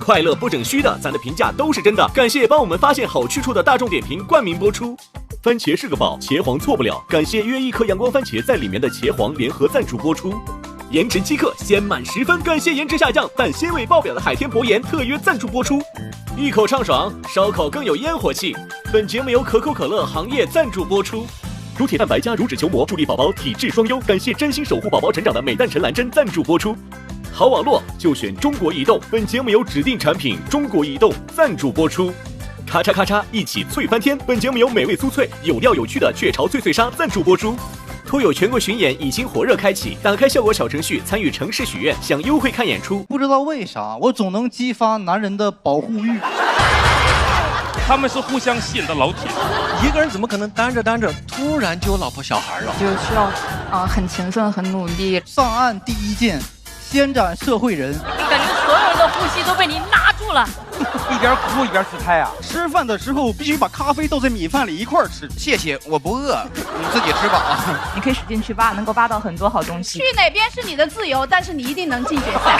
快乐不整虚的，咱的评价都是真的。感谢帮我们发现好去处的大众点评冠名播出。番茄是个宝，茄皇错不了。感谢约一颗阳光番茄在里面的茄皇联合赞助播出。颜值饥客鲜满10分，感谢颜值下降但鲜味爆表的海天博颜特约赞助播出。一口畅爽，烧烤更有烟火气。本节目由可口可乐行业赞助播出。乳铁蛋白加乳脂球膜，助力宝宝体质双优。感谢真心守护宝宝成长的美蛋陈兰珍赞助播出。好网络就选中国移动，本节目由指定产品中国移动赞助播出。咔嚓咔嚓，一起脆翻天！本节目由美味酥脆、有料有趣的雀巢脆脆鲨赞助播出。脱友全国巡演已经火热开启，打开效果小程序参与城市许愿，享优惠看演出。不知道为啥，我总能激发男人的保护欲。他们是互相吸引的老铁。一个人怎么可能单着突然就有老婆小孩了？就需要很勤奋、很努力。上岸第一件，先斩社会人。感觉所有人的呼吸都被你拉住了。一边哭一边吃菜啊！吃饭的时候必须把咖啡倒在米饭里一块儿吃。谢谢，我不饿，你自己吃饱。你可以使劲去挖，能够挖到很多好东西。去哪边是你的自由，但是你一定能进决赛。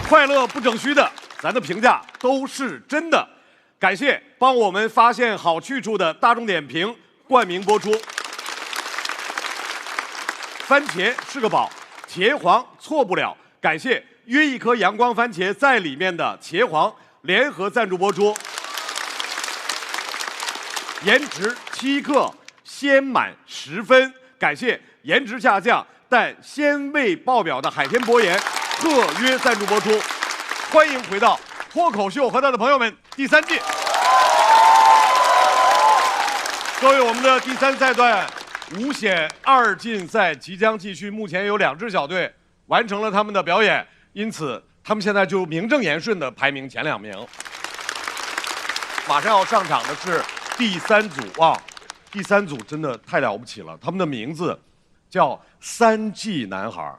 快乐不整虚的，咱的评价都是真的。感谢帮我们发现好去处的大众点评冠名播出。番茄是个宝，茄皇错不了。感谢约一颗阳光番茄在里面的茄皇联合赞助播出。颜值7克，鲜满10分。感谢颜值下降但鲜味爆表的海天博颜特约赞助播出。欢迎回到脱口秀和他的朋友们第3季。各位，我们的第3赛段5险2进赛即将继续，目前有2支小队完成了他们的表演，因此他们现在就名正言顺的排名前2名。马上要上场的是第3组啊，第3组真的太了不起了，他们的名字叫3季男孩。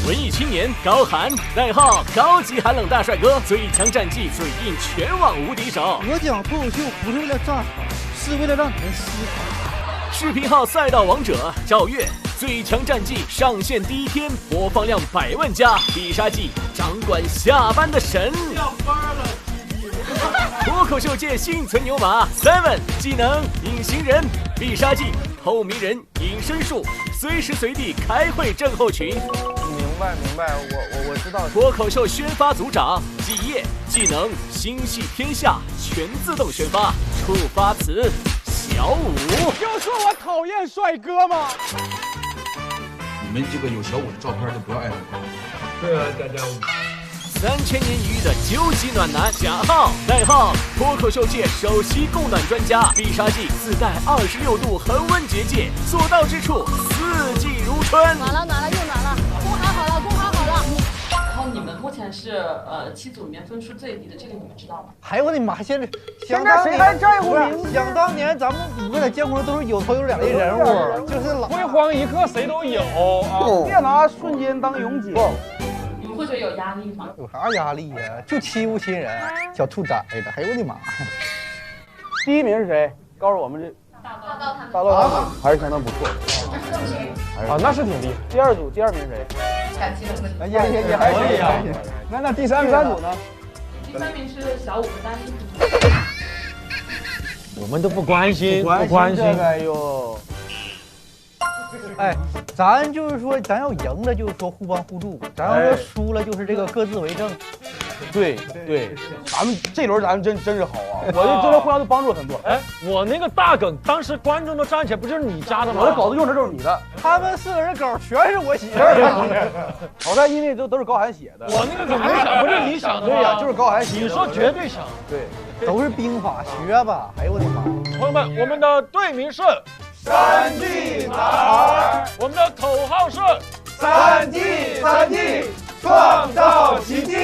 文艺青年高寒，代号高级寒冷大帅哥，最强战绩，最硬全网无敌手。我讲脱口秀不是为了站好，是为了让你们思考。视频号赛道王者赵月，最强战绩上线第1天播放量100万加，必杀技掌管下班的神。下班了。脱口秀界幸存牛马 Seven， 技能隐形人，必杀技透明人隐身术，随时随地开会症候群。明白，我知道。脱口秀宣发组长季业，技能心系天下，全自动宣发，触发词小五。就说我讨厌帅哥吗？你们这个有小五的照片都不要艾特我。对啊，佳佳。 3000年一遇的究极暖男贾浩，代号脱口秀界首席供暖专家，必杀技自带26度恒温结界，所到之处4季如春。暖了，又暖了，cung好好了。然后你们目前是7组里面分数最低的，这个你们知道吗？哎呦我的妈！现在谁还在乎名字？想当年咱们5个在江湖上都是有头有脸的人物，就是辉煌一刻谁都有啊！别拿瞬间当永久。 会觉得有压力吗？有啥压力呀？就欺负新人，小兔崽子！哎呦我的妈！第1名是谁？告诉我们这大道他们还是相当不错的。啊，那是挺厉害。第2组第2名谁？也还可以啊。那第3组呢？第3名是小五和丹妮。我们都不关心，不关心这个哟。 哎，咱就是说，咱要赢了就是说互帮互助，咱要说输了就是这个各自为政。对，咱们这轮真是好啊！我这真的互相都帮助很多。哎，我那个大梗，当时观众都站起来，不就是你加的吗？我的稿子用的就是你的，他们4个人稿全是我写的。好在因为都是高寒写的。我那个梗没想，不是你想的吗？对呀，就是高寒写的。你说绝对想。对，都是兵法学吧？哎呦我的妈！朋友们，我们的队名是3G 男孩，我们的口号是3 G， 创造奇迹。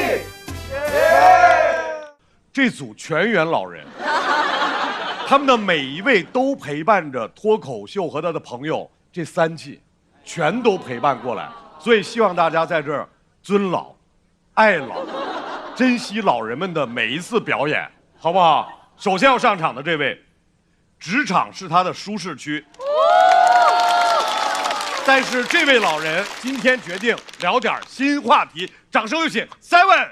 这组全员老人，他们的每一位都陪伴着脱口秀和他的朋友，这3季全都陪伴过来，所以希望大家在这儿尊老、爱老，珍惜老人们的每一次表演，好不好？首先要上场的这位，职场是他的舒适区，但是这位老人今天决定聊点新话题，掌声有请 Seven。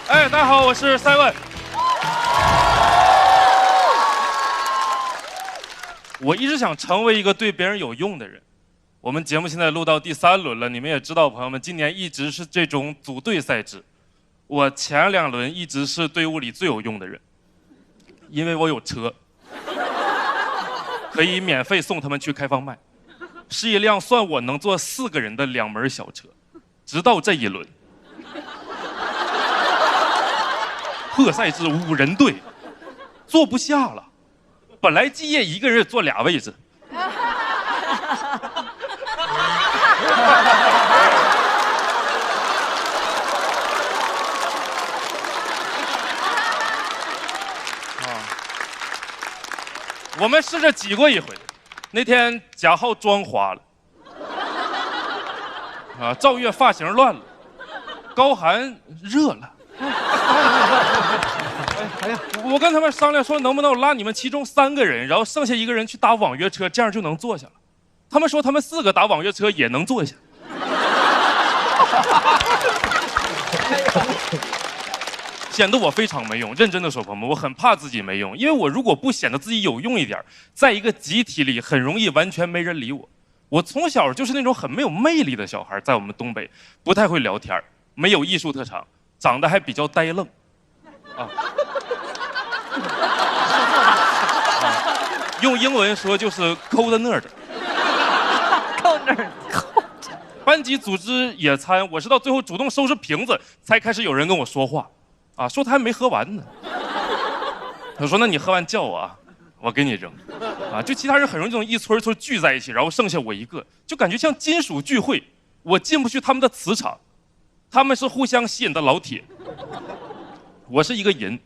哎，大家好，我是 Seven。我一直想成为一个对别人有用的人。我们节目现在录到第3轮了，你们也知道，朋友们，今年一直是这种组队赛制。我前2轮一直是队伍里最有用的人，因为我有车，可以免费送他们去开放麦，是一辆算我能坐4个人的2门小车。直到这一轮，破赛制5人队，坐不下了。本来季业一个人坐2位置。我们试着挤过一回，那天贾浩妆花了，赵月发型乱了，高寒热了。我跟他们商量说，能不能我拉你们其中3个人，然后剩下1个人去打网约车，这样就能坐下了。他们说他们4个打网约车也能坐下。显得我非常没用，认真的说，朋友们，我很怕自己没用，因为我如果不显得自己有用一点，在一个集体里很容易完全没人理我。我从小就是那种很没有魅力的小孩，在我们东北不太会聊天，没有艺术特长，长得还比较呆愣，用英文说就是cold nerd。cold nerd。班级组织野餐，我是到最后主动收拾瓶子，才开始有人跟我说话。说他还没喝完呢。他说：“那你喝完叫我啊，我给你扔。”就其他人很容易这种一撮聚在一起，然后剩下我一个，就感觉像金属聚会，我进不去他们的磁场，他们是互相吸引的老铁，我是一个人。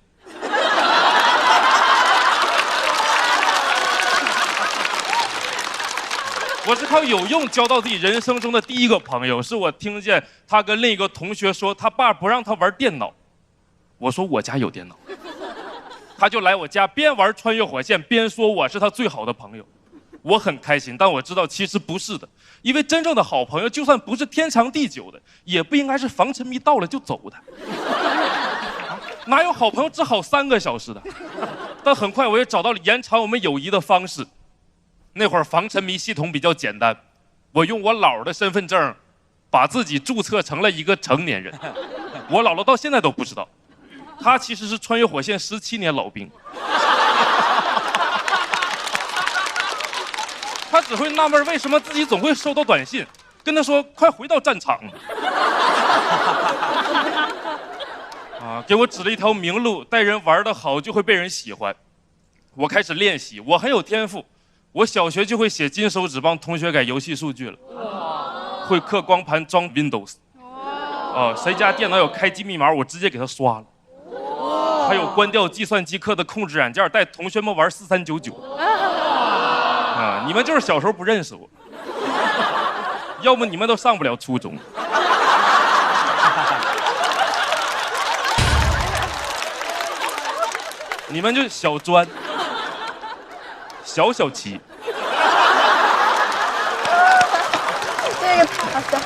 我是靠有用交到自己人生中的第一个朋友，是我听见他跟另一个同学说，他爸不让他玩电脑。我说我家有电脑，他就来我家边玩穿越火线边说我是他最好的朋友，我很开心，但我知道其实不是的，因为真正的好朋友就算不是天长地久的，也不应该是防沉迷到了就走的，哪有好朋友只好3个小时的？但很快我也找到了延长我们友谊的方式。那会儿防沉迷系统比较简单，我用我姥的身份证把自己注册成了一个成年人，我姥姥到现在都不知道。他其实是穿越火线17年老兵，他只会纳闷为什么自己总会收到短信，跟他说快回到战场。给我指了一条明路，带人玩得好就会被人喜欢。我开始练习，我很有天赋，我小学就会写金手指帮同学改游戏数据了，会刻光盘装 Windows， 谁家电脑有开机密码我直接给他刷了。还有关掉计算机课的控制软件，带同学们玩4399。你们就是小时候不认识我，要不你们都上不了初中。你们就小专、小齐。这个太好笑了。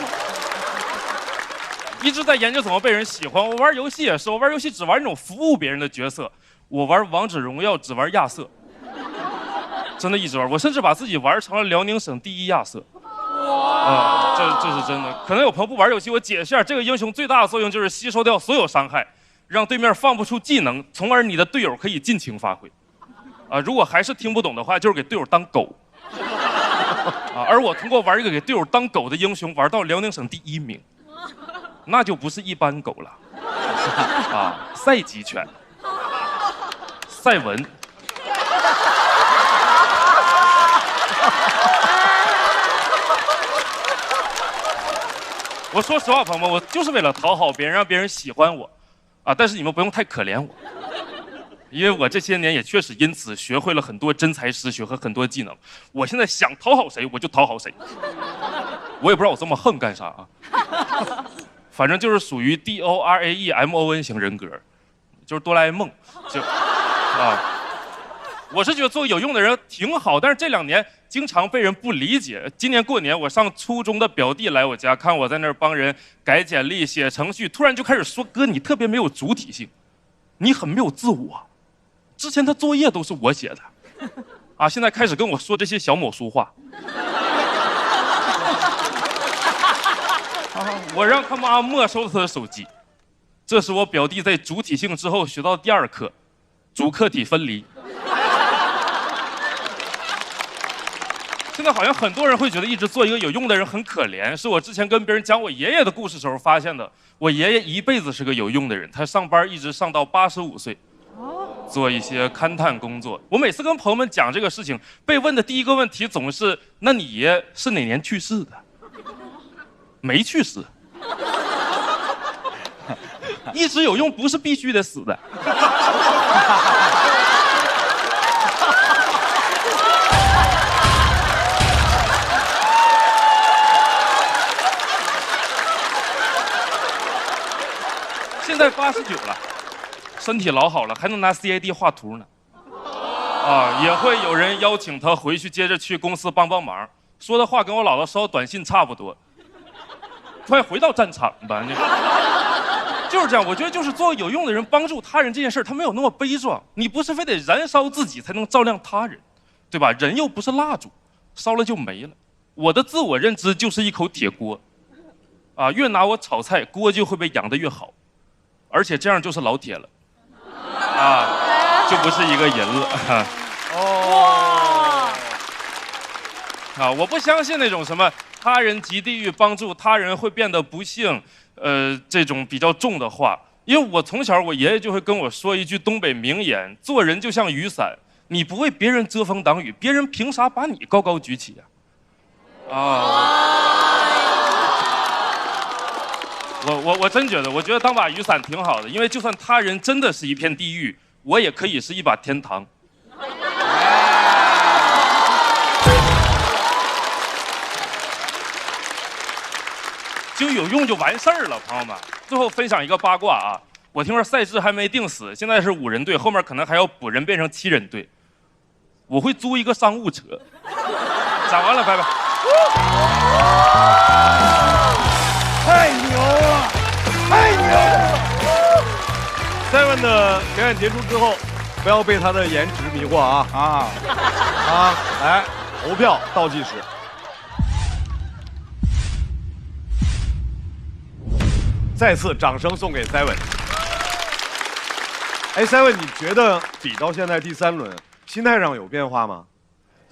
一直在研究怎么被人喜欢。我玩游戏也是，我玩游戏只玩那种服务别人的角色。我玩王者荣耀只玩亚瑟。真的一直玩，我甚至把自己玩成了辽宁省第1亚瑟。这是真的。可能有朋友不玩游戏，我解释一下，这个英雄最大的作用就是吸收掉所有伤害，让对面放不出技能，从而你的队友可以尽情发挥。如果还是听不懂的话，就是给队友当狗。而我通过玩一个给队友当狗的英雄，玩到辽宁省第1名，那就不是一般狗了。赛级犬，赛文。我说实话，朋友们，我就是为了讨好别人，让别人喜欢我，但是你们不用太可怜我，因为我这些年也确实因此学会了很多真才实学和很多技能。我现在想讨好谁，我就讨好谁。我也不知道我这么横干啥啊，反正就是属于 DORAEMON 型人格，就是哆啦 A 梦，我是觉得做个有用的人挺好，但是这2年经常被人不理解。今年过年，我上初中的表弟来我家，看我在那儿帮人改简历、写程序，突然就开始说：“哥，你特别没有主体性，你很没有自我。之前他作业都是我写的，现在开始跟我说这些小某书话。”我让他妈没收了他的手机。这是我表弟在主体性之后学到第2课，主客体分离。现在好像很多人会觉得一直做一个有用的人很可怜，是我之前跟别人讲我爷爷的故事时候发现的。我爷爷一辈子是个有用的人，他上班一直上到85岁，做一些勘探工作。我每次跟朋友们讲这个事情，被问的第一个问题总是：那你爷是哪年去世的？没去世。一直有用不是必须得死的。现在89了，身体老好了，还能拿 CAD 画图呢。也会有人邀请他回去，接着去公司帮忙，说的话跟我姥姥收短信差不多。快回到战场吧，就是这样。我觉得就是做有用的人，帮助他人这件事，他没有那么悲壮。你不是非得燃烧自己才能照亮他人，对吧？人又不是蜡烛，烧了就没了。我的自我认知就是一口铁锅，越拿我炒菜，锅就会被养得越好，而且这样就是老铁了，就不是一个人了。我不相信那种什么他人即地狱，帮助他人会变得不幸，这种比较重的话。因为我从小我爷爷就会跟我说一句东北名言：做人就像雨伞，你不为别人遮风挡雨，别人凭啥把你高高举起我真觉得，我觉得当把雨伞挺好的，因为就算他人真的是一片地狱，我也可以是一把天堂。就有用就完事儿了，朋友们。最后分享一个八卦我听说赛制还没定死，现在是5人队，后面可能还要补人变成7人队。我会租一个商务车。讲完了，拜拜。太牛了，太牛了！Seven 的表演结束之后，不要被他的颜值迷惑来投票倒计时。再次掌声送给 Seven。Seven， 你觉得比到现在第3轮，心态上有变化吗？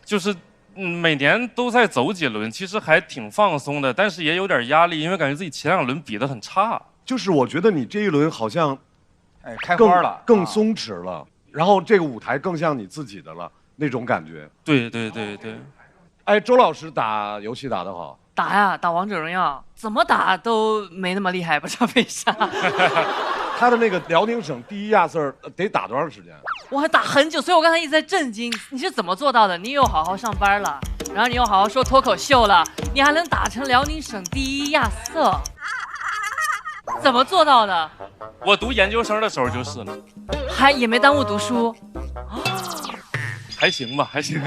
就是每年都在走几轮，其实还挺放松的，但是也有点压力，因为感觉自己前2轮比得很差。就是我觉得你这一轮好像，开花了，更松弛了，然后这个舞台更像你自己的了那种感觉。对。周老师打游戏打得好。打王者荣耀，怎么打都没那么厉害，不知道为啥。他的那个辽宁省第1亚瑟得打多长时间？我还打很久，所以我刚才一直在震惊，你是怎么做到的？你又好好上班了，然后你又好好说脱口秀了，你还能打成辽宁省第1亚瑟，怎么做到的？我读研究生的时候就是了，也没耽误读书，还行吧，还行。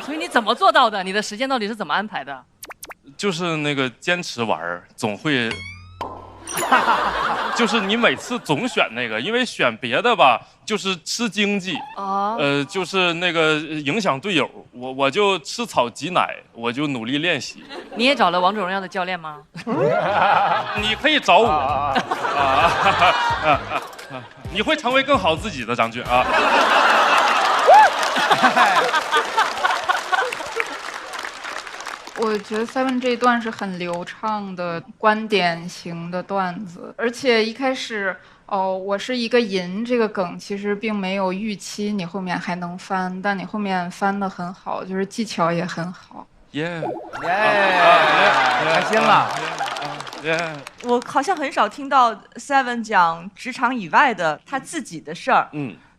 所以你怎么做到的？你的时间到底是怎么安排的？就是那个坚持玩，总会。就是你每次总选那个，因为选别的吧，就是吃经济，就是那个影响队友。我就吃草挤奶，我就努力练习。你也找了王者荣耀的教练吗？你可以找我你会成为更好自己的，张俊啊。我觉得 Seven 这一段是很流畅的观点型的段子，而且一开始我是一个银这个梗其实并没有预期你后面还能翻，但你后面翻得很好，就是技巧也很好。耶，开心了。我好像很少听到 Seven 讲职场以外的他自己的事儿。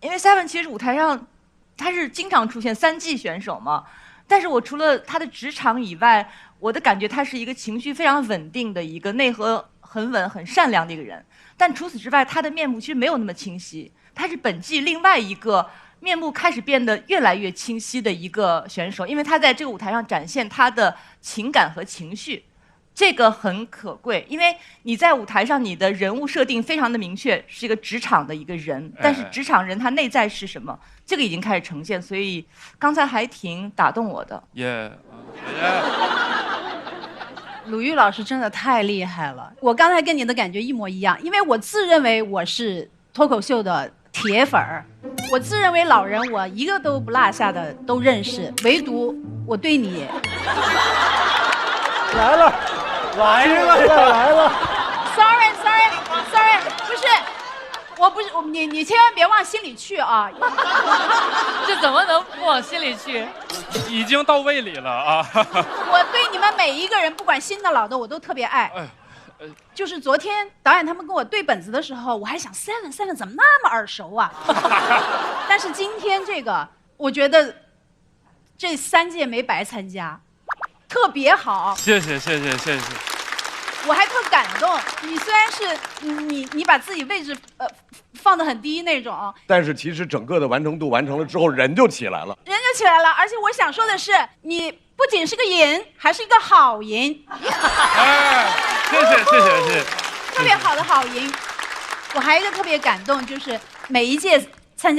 因为 Seven 其实舞台上他是经常出现3G 选手嘛。但是我除了他的职场以外，我的感觉他是一个情绪非常稳定的一个内核很稳、很善良的一个人。但除此之外，他的面目其实没有那么清晰。他是本季另外一个面目开始变得越来越清晰的一个选手，因为他在这个舞台上展现他的情感和情绪，这个很可贵。因为你在舞台上，你的人物设定非常的明确，是一个职场的一个人，但是职场人他内在是什么？这个已经开始呈现，所以刚才还挺打动我的。鲁豫老师真的太厉害了，我刚才跟你的感觉一模一样，因为我自认为我是脱口秀的铁粉儿，我自认为老人我一个都不落下的都认识，唯独我对你来了，sorry， 不是。我不是你千万别往心里去啊！这怎么能不往心里去？已经到胃里了啊！我对你们每一个人，不管新的老的，我都特别爱。就是昨天导演他们跟我对本子的时候，我还想 Seven 怎么那么耳熟啊？但是今天这个，我觉得这3届没白参加，特别好。谢谢。我还特感动，你虽然是你把自己位置放得很低那种，但是其实整个的完成度完成了之后，人就起来了。而且我想说的是，你不仅是个银，还是一个好银。谢谢。特别好的好银。我还有一个特别感动，就是每一届参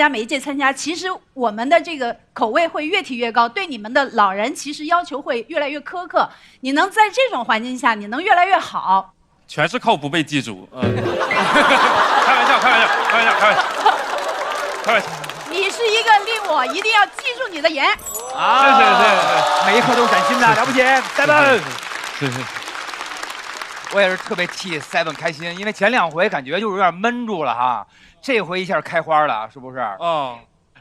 加，其实我们的这个口味会越提越高，对你们的老人其实要求会越来越苛刻。你能在这种环境下，你能越来越好，全是靠不被记住。开玩笑。你是一个令我一定要记住你的人。谢，每一刻都是崭新的，了不起 ，Seven。谢。我也是特别替 Seven 开心，因为前2回感觉就是有点闷住了哈。这回一下开花了，是不是？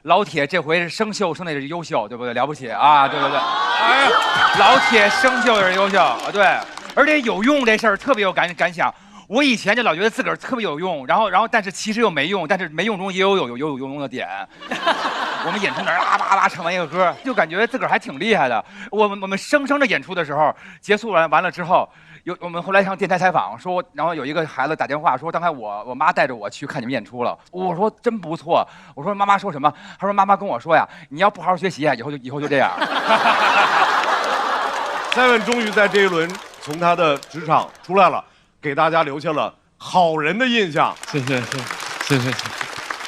老铁这回是生秀，生的是优秀，对不对？了不起啊，对。老铁生秀也是优秀，对，而且有用这事儿特别有感想。我以前就老觉得自个儿特别有用，然后但是其实又没用，但是没用中也有用的点。我们演出那儿啊唱完一个歌，就感觉自个儿还挺厉害的。我们生的演出的时候，结束完了之后。我们后来上电台采访说，然后有一个孩子打电话说，刚才我妈带着我去看你们演出了。我说真不错。我说妈妈说什么？她说妈妈跟我说呀，你要不好好学习呀，以后就这样。Seven 终于在这一轮从他的职场出来了，给大家留下了好人的印象。谢谢。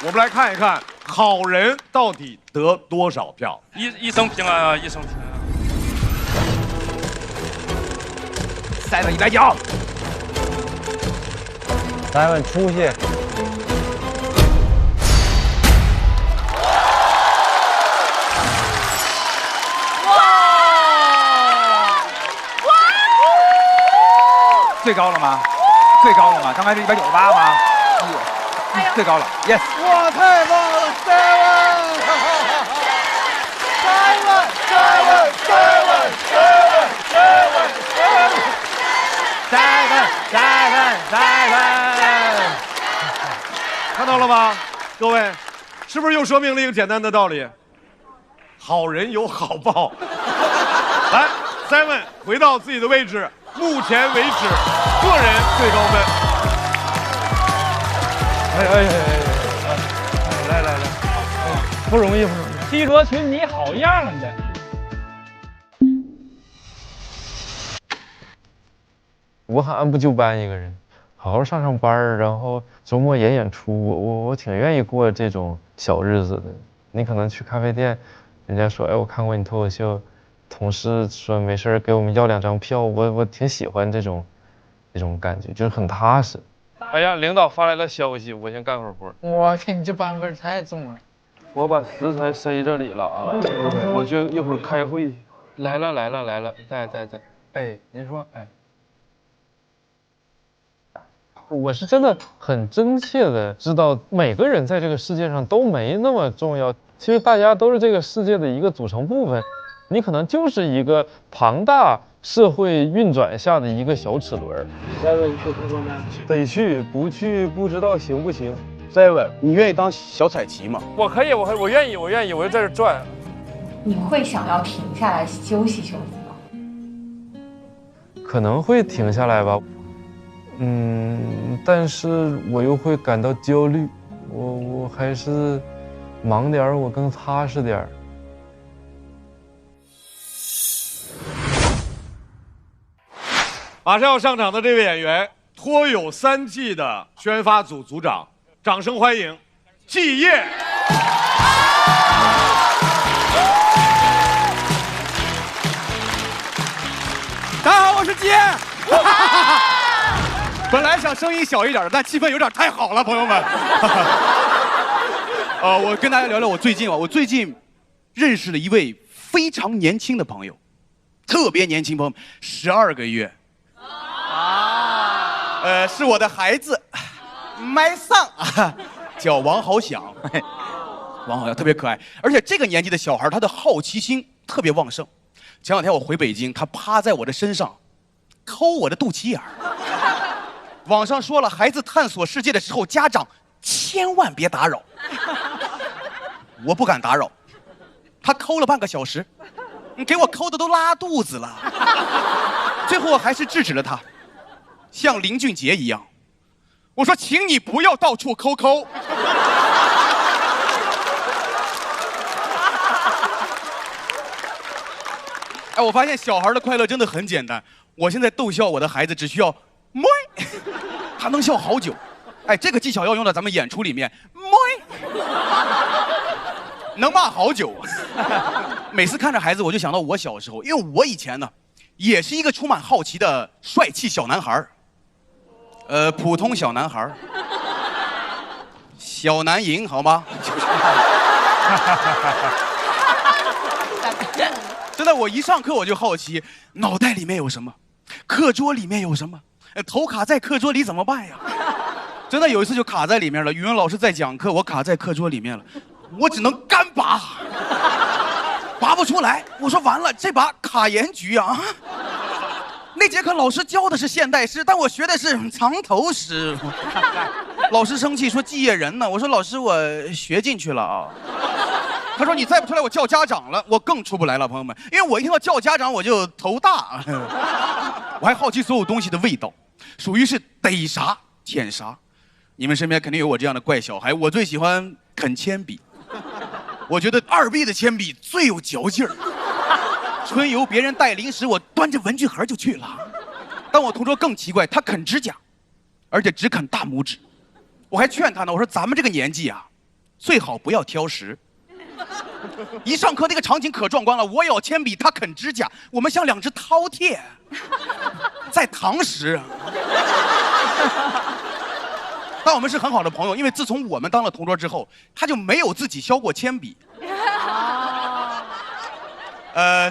我们来看一看好人到底得多少票。一生平安啊，一生平安。Seven 190。Seven 出息。最高了吗？刚才是198吗？最高了 ，yes。哇，太棒了 Seven，看到了吧，各位，是不是又说明了一个简单的道理？好人有好报。来 ，Seven 回到自己的位置，目前为止个人最高分。来，不容易。西罗群你好样的。武汉不就搬一个人，好好上班，然后周末演出，我挺愿意过这种小日子的。你可能去咖啡店，人家说，哎，我看过你脱口秀，同事说没事给我们要2张票，我挺喜欢这种感觉，就是很踏实。哎呀，领导发来了消息，我先干会儿活。我天，你这班味太重了。我把食材塞这里了啊，我就一会儿开会。来了，在。哎，您说，哎。我是真的很真切的知道，每个人在这个世界上都没那么重要。其实大家都是这个世界的一个组成部分，你可能就是一个庞大社会运转下的一个小齿轮。Seven 去工作吗？得去，不去不知道行不行。Seven， 你愿意当小彩旗吗？我可以，我愿意，我就在这转。你会想要停下来休息休息吗？可能会停下来吧。但是我又会感到焦虑，我还是忙点儿，我更踏实点儿。马上要上场的这位演员，脱有3季的宣发组组长，掌声欢迎季烨。大家好，我是季烨。本来想声音小一点，但气氛有点太好了，朋友们。我跟大家聊聊我最近认识了一位非常年轻的朋友，特别年轻朋友，12个月。是我的孩子，my son，叫王好想。王好想特别可爱，而且这个年纪的小孩，他的好奇心特别旺盛。前2天我回北京，他趴在我的身上，抠我的肚脐眼儿。网上说了，孩子探索世界的时候，家长千万别打扰。我不敢打扰，他抠了半个小时，给我抠的都拉肚子了。最后我还是制止了他，像林俊杰一样，我说，请你不要到处抠抠。哎，我发现小孩的快乐真的很简单。我现在逗笑我的孩子，只需要摸，他能笑好久。哎，这个技巧要用到咱们演出里面，摸，能骂好久。每次看着孩子，我就想到我小时候，因为我以前呢，也是一个充满好奇的帅气小男孩，普通小男孩，小男婴，好吗？真的，我一上课我就好奇，脑袋里面有什么，课桌里面有什么，头卡在课桌里怎么办呀？真的有一次就卡在里面了，语文老师在讲课，我卡在课桌里面了，我只能干拔，拔不出来。我说完了，这把卡盐局啊！那节课老师教的是现代诗，但我学的是藏头诗。老师生气说季烨人呢，我说老师我学进去了啊。他说你再不出来我叫家长了，我更出不来了，朋友们，因为我一听到叫家长我就头大。我还好奇所有东西的味道，属于是逮啥舔啥。你们身边肯定有我这样的怪小孩，我最喜欢啃铅笔，我觉得2B 的铅笔最有嚼劲儿。春游别人带零食，我端着文具盒就去了。但我同桌更奇怪，他啃指甲，而且只啃大拇指。我还劝他呢，我说咱们这个年纪啊，最好不要挑食。一上课那个场景可壮观了，我咬铅笔，他啃指甲，我们像2只饕餮，在堂食。但我们是很好的朋友，因为自从我们当了同桌之后，他就没有自己削过铅笔。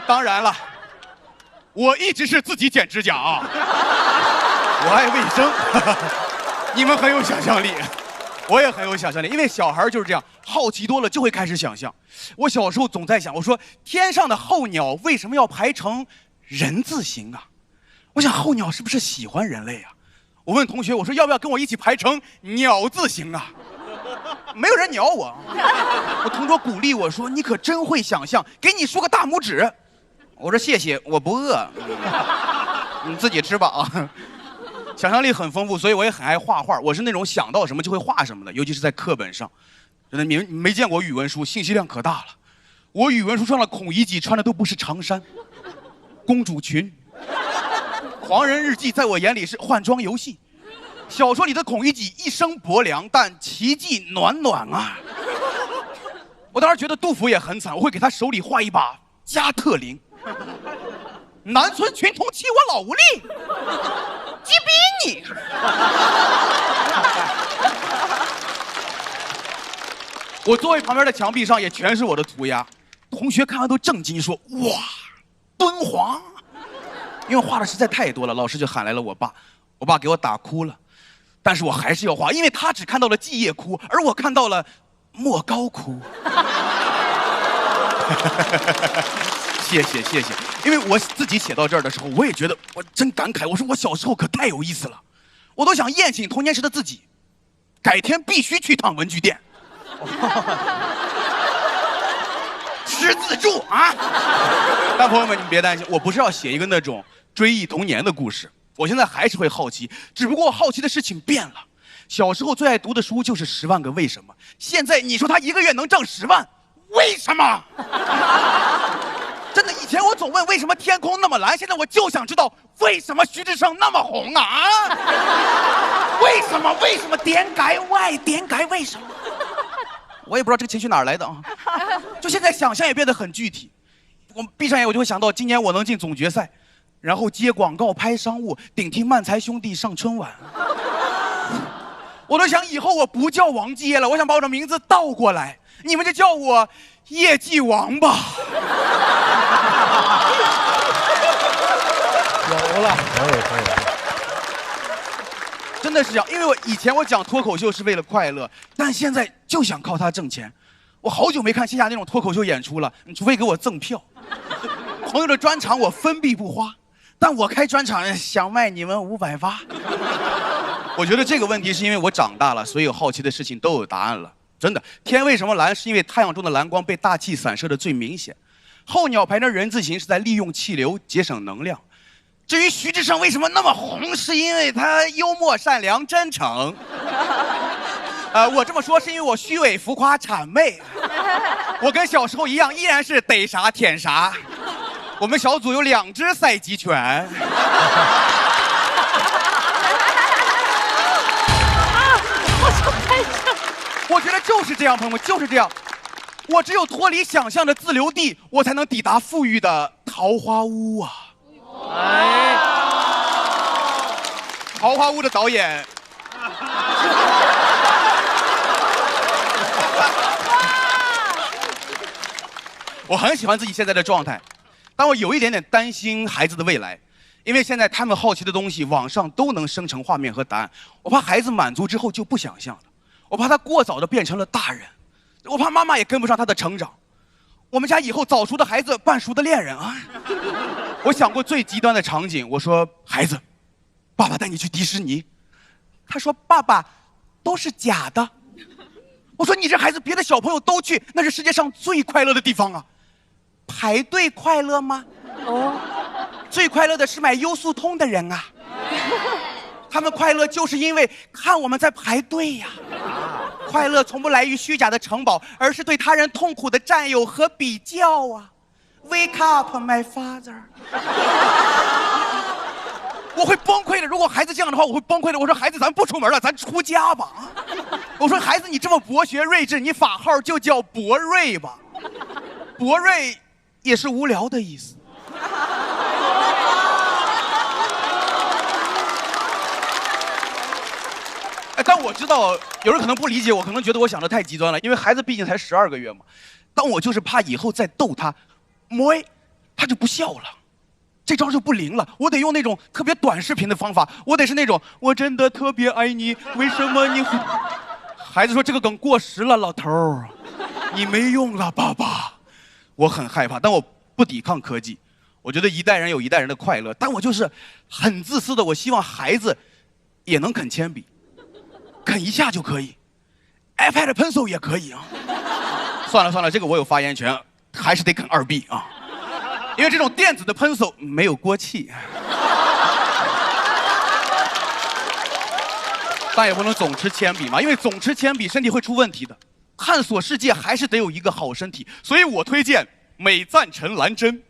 当然了，我一直是自己剪指甲啊，我爱卫生。你们很有想象力，我也很有想象力，因为小孩就是这样，好奇多了就会开始想象。我小时候总在想，我说天上的候鸟为什么要排成人字形啊？我想候鸟是不是喜欢人类啊？我问同学，我说要不要跟我一起排成鸟字形啊？没有人鸟我。我同桌鼓励我说，你可真会想象，给你竖个大拇指。我说谢谢，我不饿，你自己吃吧啊。想象力很丰富，所以我也很爱画画。我是那种想到什么就会画什么的，尤其是在课本上。真的，你们没见过语文书，信息量可大了。我语文书上的孔乙己穿的都不是长衫，公主裙。狂人日记在我眼里是换装游戏。小说里的孔乙己一生薄凉，但奇迹暖暖啊。我当时觉得杜甫也很惨，我会给他手里画一把加特林。南村群童欺我老无力，鸡逼你！我座位旁边的墙壁上也全是我的涂鸦，同学看完都震惊说：“哇，敦煌！”因为画的实在太多了，老师就喊来了我爸，我爸给我打哭了，但是我还是要画，因为他只看到了季夜哭，而我看到了莫高窟。谢谢，因为我自己写到这儿的时候，我也觉得我真感慨，我说我小时候可太有意思了，我都想宴请童年时的自己，改天必须去趟文具店。识字柱啊！但朋友们，你们别担心，我不是要写一个那种追忆童年的故事，我现在还是会好奇，只不过好奇的事情变了。小时候最爱读的书就是《10万个为什么》，现在你说他一个月能挣10万，为什么？真的，以前我总问为什么天空那么蓝，现在我就想知道为什么徐志胜那么红啊？为什么？点改 why 点改为什么？我也不知道这个情绪哪儿来的啊！就现在想象也变得很具体。我闭上眼，我就会想到今年我能进总决赛，然后接广告、拍商务，顶替漫才兄弟上春晚。我都想以后我不叫王继业了，我想把我的名字倒过来，你们就叫我业绩王吧。有了，可以。真的是这样，因为以前我讲脱口秀是为了快乐，但现在就想靠它挣钱。我好久没看线下那种脱口秀演出了，你除非给我赠票。朋友的专场我分币不花，但我开专场想卖你们500发。我觉得这个问题是因为我长大了，所有好奇的事情都有答案了。真的，天为什么蓝？是因为太阳中的蓝光被大气散射的最明显。候鸟排成人字形是在利用气流节省能量。至于徐志胜为什么那么红，是因为他幽默、善良、真诚。我这么说是因为我虚伪、浮夸、谄媚。我跟小时候一样，依然是逮啥舔啥。我们小组有2只赛级犬。我觉得就是这样，朋友们，就是这样。我只有脱离想象的自留地，我才能抵达富裕的桃花坞啊！哎，桃花坞的导演，我很喜欢自己现在的状态，但我有一点点担心孩子的未来，因为现在他们好奇的东西，网上都能生成画面和答案，我怕孩子满足之后就不想象了，我怕他过早的变成了大人，我怕妈妈也跟不上他的成长。我们家以后早熟的孩子，半熟的恋人啊！我想过最极端的场景，我说：“孩子，爸爸带你去迪士尼。”他说：“爸爸，都是假的。”我说：“你这孩子，别的小朋友都去，那是世界上最快乐的地方啊！排队快乐吗？哦，最快乐的是买优速通的人啊！他们快乐就是因为看我们在排队呀。”快乐从不来于虚假的城堡，而是对他人痛苦的占有和比较啊 ！Wake up, my father！ 我会崩溃的。如果孩子这样的话，我会崩溃的。我说孩子，咱不出门了，咱出家吧。我说孩子，你这么博学睿智，你法号就叫博瑞吧。博瑞也是无聊的意思。但我知道有人可能不理解我，可能觉得我想的太极端了，因为孩子毕竟才12个月嘛。但我就是怕以后再逗他，他就不笑了，这招就不灵了。我得用那种特别短视频的方法，我得是那种我真的特别爱你，为什么你会？孩子说这个梗过时了，老头儿，你没用了，爸爸。我很害怕，但我不抵抗科技。我觉得一代人有一代人的快乐，但我就是很自私的，我希望孩子也能啃铅笔。啃一下就可以 ，iPad Pencil 也可以啊。算了，这个我有发言权，还是得啃2B 啊，因为这种电子的 Pencil 没有锅气，但也不能总吃铅笔嘛，因为总吃铅笔身体会出问题的。探索世界还是得有一个好身体，所以我推荐美赞臣蓝针，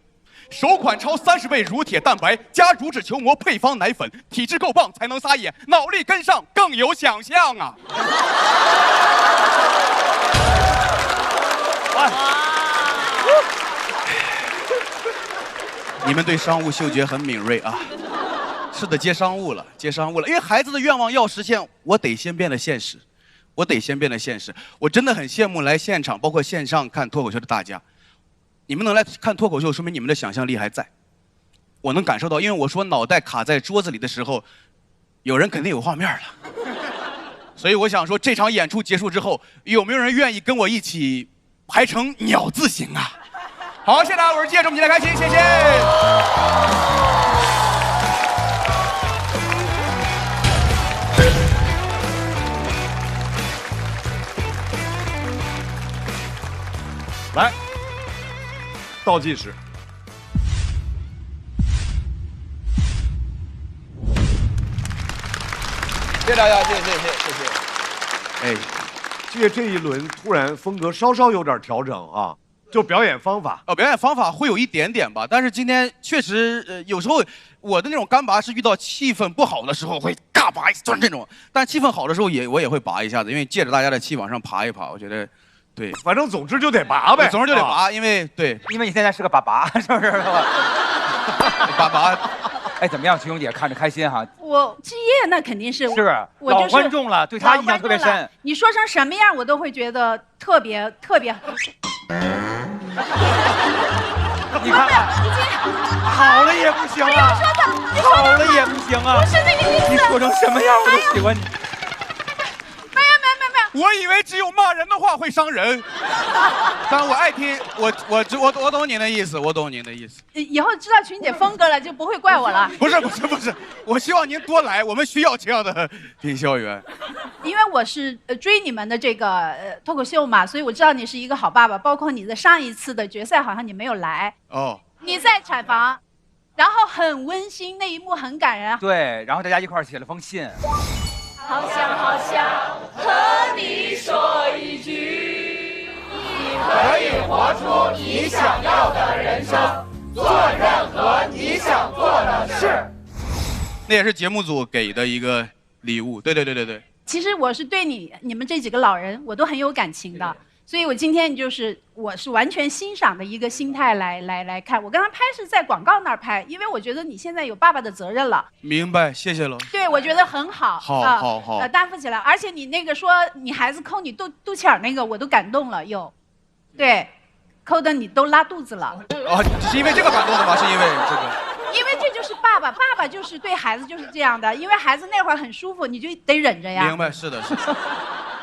首款超30倍乳铁蛋白加乳脂球膜配方奶粉，体质够棒才能撒野，脑力跟上更有想象啊！你们对商务嗅觉很敏锐啊！是的，接商务了，接商务了。因为孩子的愿望要实现，我得先变得现实，我得先变得现实。我真的很羡慕来现场，包括线上看脱口秀的大家。你们能来看脱口秀，说明你们的想象力还在。我能感受到，因为我说脑袋卡在桌子里的时候，有人肯定有画面了。所以我想说，这场演出结束之后，有没有人愿意跟我一起排成鸟字形啊？好，谢谢大家，我是季烨，祝我们今天开心，谢谢。来，倒计时。谢谢大家，谢谢。哎，这一轮突然风格稍稍有点调整啊，就表演方法。表演方法会有一点点吧，但是今天确实，有时候我的那种干拔是遇到气氛不好的时候会嘎拔一下，就是这种。但气氛好的时候我也会拔一下子，因为借着大家的气往上爬一爬，我觉得。对，反正总之就得拔呗，总之就得拔，因为你现在是个拔，是不是？拔，哎，怎么样，曲琼姐看着开心哈？我季烨那肯定是我老观众了，对他印象特别深。你说成什么样，我都会觉得特别。你看看，好了也不行啊，好了也不行啊，不是那个意思。你说成什么样我都喜欢你。我以为只有骂人的话会伤人，但我爱听，我懂您的意思，我懂您的意思。以后知道群姐风格了，就不会怪我了。不是，我希望您多来，我们需要这样的品校园。因为我是追你们的这个脱口秀嘛，所以我知道你是一个好爸爸。包括你的上一次的决赛，好像你没有来哦，你在产房，然后很温馨，那一幕很感人。对，然后大家一块儿写了封信。好想和你说一句，你可以活出你想要的人生，做任何你想做的事。那也是节目组给的一个礼物，对。其实我是对你们这几个老人，我都很有感情的。所以我今天我是完全欣赏的一个心态来看。我刚刚拍是在广告那儿拍，因为我觉得你现在有爸爸的责任了。明白，谢谢了。对，我觉得很好。好，担负起来。而且你那个说你孩子抠你肚脐儿那个，我都感动了。对，抠的你都拉肚子了。哦，是因为这个感动的吗？是因为这个？因为这就是爸爸就是对孩子就是这样的，因为孩子那会儿很舒服，你就得忍着呀。明白，是的。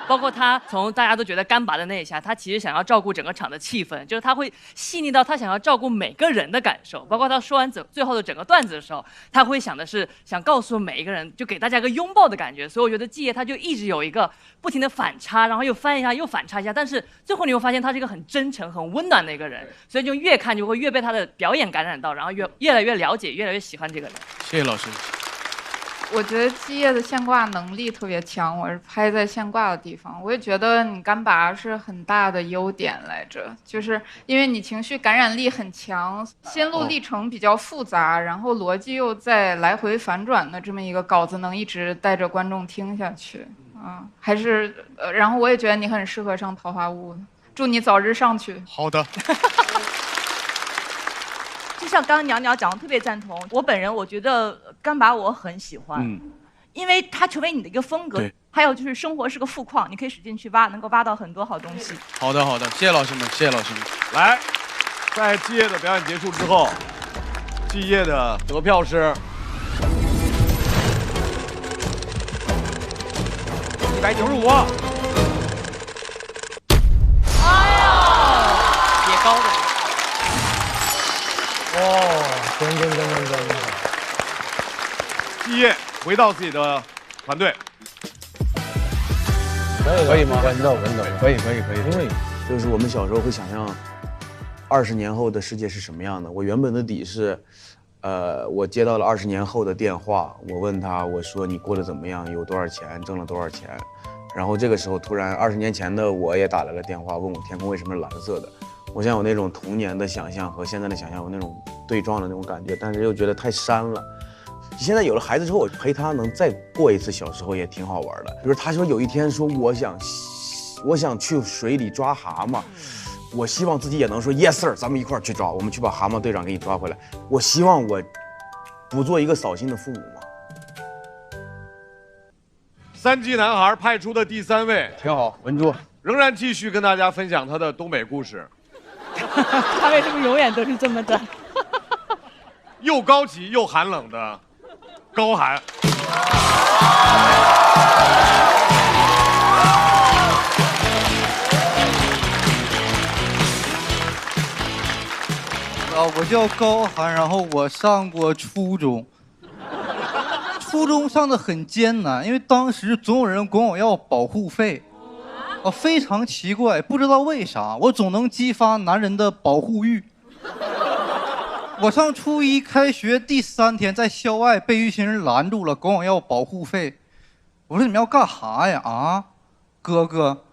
包括他从大家都觉得干拔的那一下，他其实想要照顾整个场的气氛，就是他会细腻到他想要照顾每个人的感受。包括他说完最后的整个段子的时候，他会想的是想告诉每一个人，就给大家一个拥抱的感觉。所以我觉得季烨他就一直有一个不停的反差，然后又翻一下又反差一下，但是最后你会发现他是一个很真诚很温暖的一个人，所以就越看就会越被他的表演感染到，然后越来越了解越来越喜欢这个人。谢谢老师。我觉得季烨的现挂能力特别强，我是拍在现挂的地方。我也觉得你干拔是很大的优点来着，就是因为你情绪感染力很强，心路历程比较复杂，然后逻辑又在来回反转的这么一个稿子，能一直带着观众听下去啊，还是然后我也觉得你很适合上桃花坞，祝你早日上去。好的。就像刚刚鸟鸟讲的特别赞同，我本人我觉得干拔我很喜欢，因为它成为你的一个风格。还有就是生活是个富矿，你可以使劲去挖，能够挖到很多好东西。好的，谢谢老师们，谢谢老师们。来，在季烨的表演结束之后，季烨的得票是195。哎呀，也高的。真。季烨回到自己的团队，可以吗？稳当，可以。因为就是我们小时候会想象20年后的世界是什么样的。我原本的底是，我接到了20年后的电话，我问他，我说你过得怎么样？有多少钱？挣了多少钱？然后这个时候突然20年前的我也打来了电话，问我天空为什么是蓝色的。我想有那种童年的想象和现在的想象有那种对撞的那种感觉，但是又觉得太山了。现在有了孩子之后，我陪他能再过一次小时候也挺好玩的。比如他说有一天说我想去水里抓蛤蟆，我希望自己也能说 yes sir， 咱们一块儿去抓，我们去把蛤蟆队长给你抓回来。我希望我不做一个扫兴的父母嘛。3级男孩派出的第3位，挺好，文珠仍然继续跟大家分享他的东北故事。他为什么永远都是这么的？又高级又寒冷的高寒。我叫高寒，然后我上过初中。初中上的很艰难，因为当时总有人管我要保护费，非常奇怪，不知道为啥，我总能激发男人的保护欲。我上初一开学第3天，在校外被一群人拦住了，管我要保护费。我说你们要干啥呀？啊，哥哥，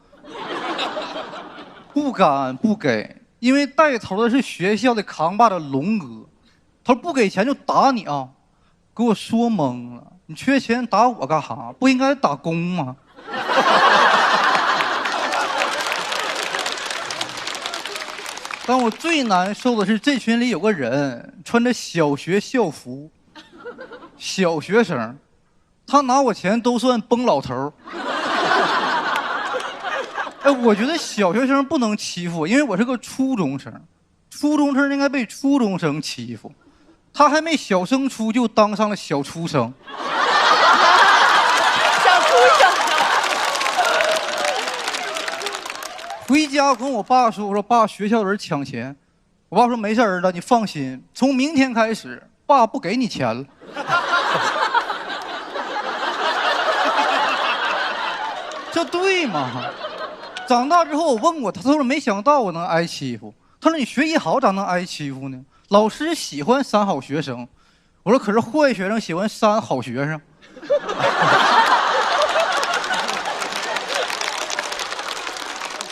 不敢不给，因为带头的是学校的扛把子龙哥，他说不给钱就打你啊，给我说懵了。你缺钱打我干啥？不应该打工吗？但我最难受的是这群里有个人穿着小学校服，小学生，他拿我钱都算崩老头。我觉得小学生不能欺负，因为我是个初中生，初中生应该被初中生欺负。他还没小升初就当上了小初生。小初生。回家跟我爸说，我说爸，学校有人抢钱。我爸说没事儿的，你放心，从明天开始，爸不给你钱了。这对吗？长大之后我问过他，他说没想到我能挨欺负。他说你学习好咋能挨欺负呢？老师喜欢3好学生。我说可是坏学生喜欢3好学生。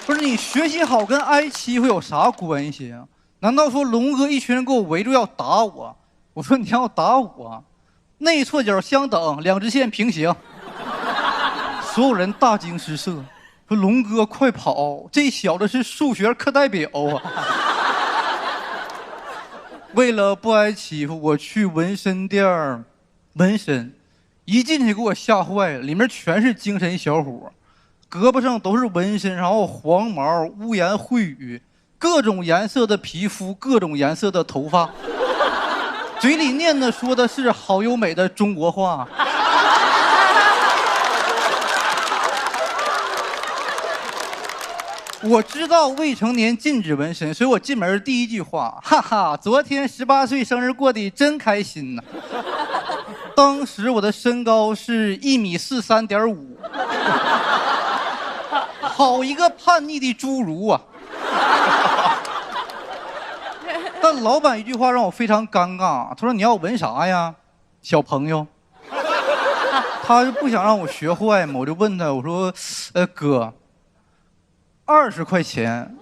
不是你学习好跟挨欺负有啥关系啊？难道说龙哥一群人给我围住要打我？我说你要打我，内错角相等，2直线平行。所有人大惊失色，说龙哥快跑，这小子是数学课代表啊！为了不挨欺负，我去纹身店纹身，一进去给我吓坏了，里面全是精神小伙。胳膊上都是纹身，然后黄毛、污言秽语，各种颜色的皮肤，各种颜色的头发，嘴里念的说的是好优美的中国话。我知道未成年禁止纹身，所以我进门第一句话，哈哈，昨天18岁生日过得真开心呐。当时我的身高是1米43.5。好一个叛逆的侏儒啊！但老板一句话让我非常尴尬，他说你要纹啥呀，小朋友？他就不想让我学坏嘛，我就问他，我说，哥，20块钱，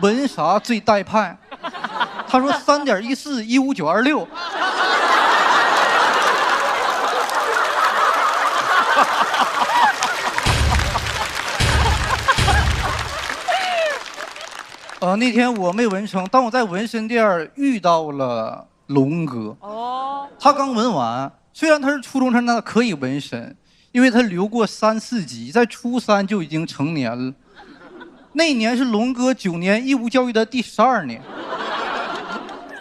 纹啥最带派？他说3.14，15926。那天我没纹成，当我在纹身店遇到了龙哥。他刚纹完，虽然他是初中生，但他可以纹身，因为他留过3、4级，在初3就已经成年了。那年是龙哥9年义务教育的第12年。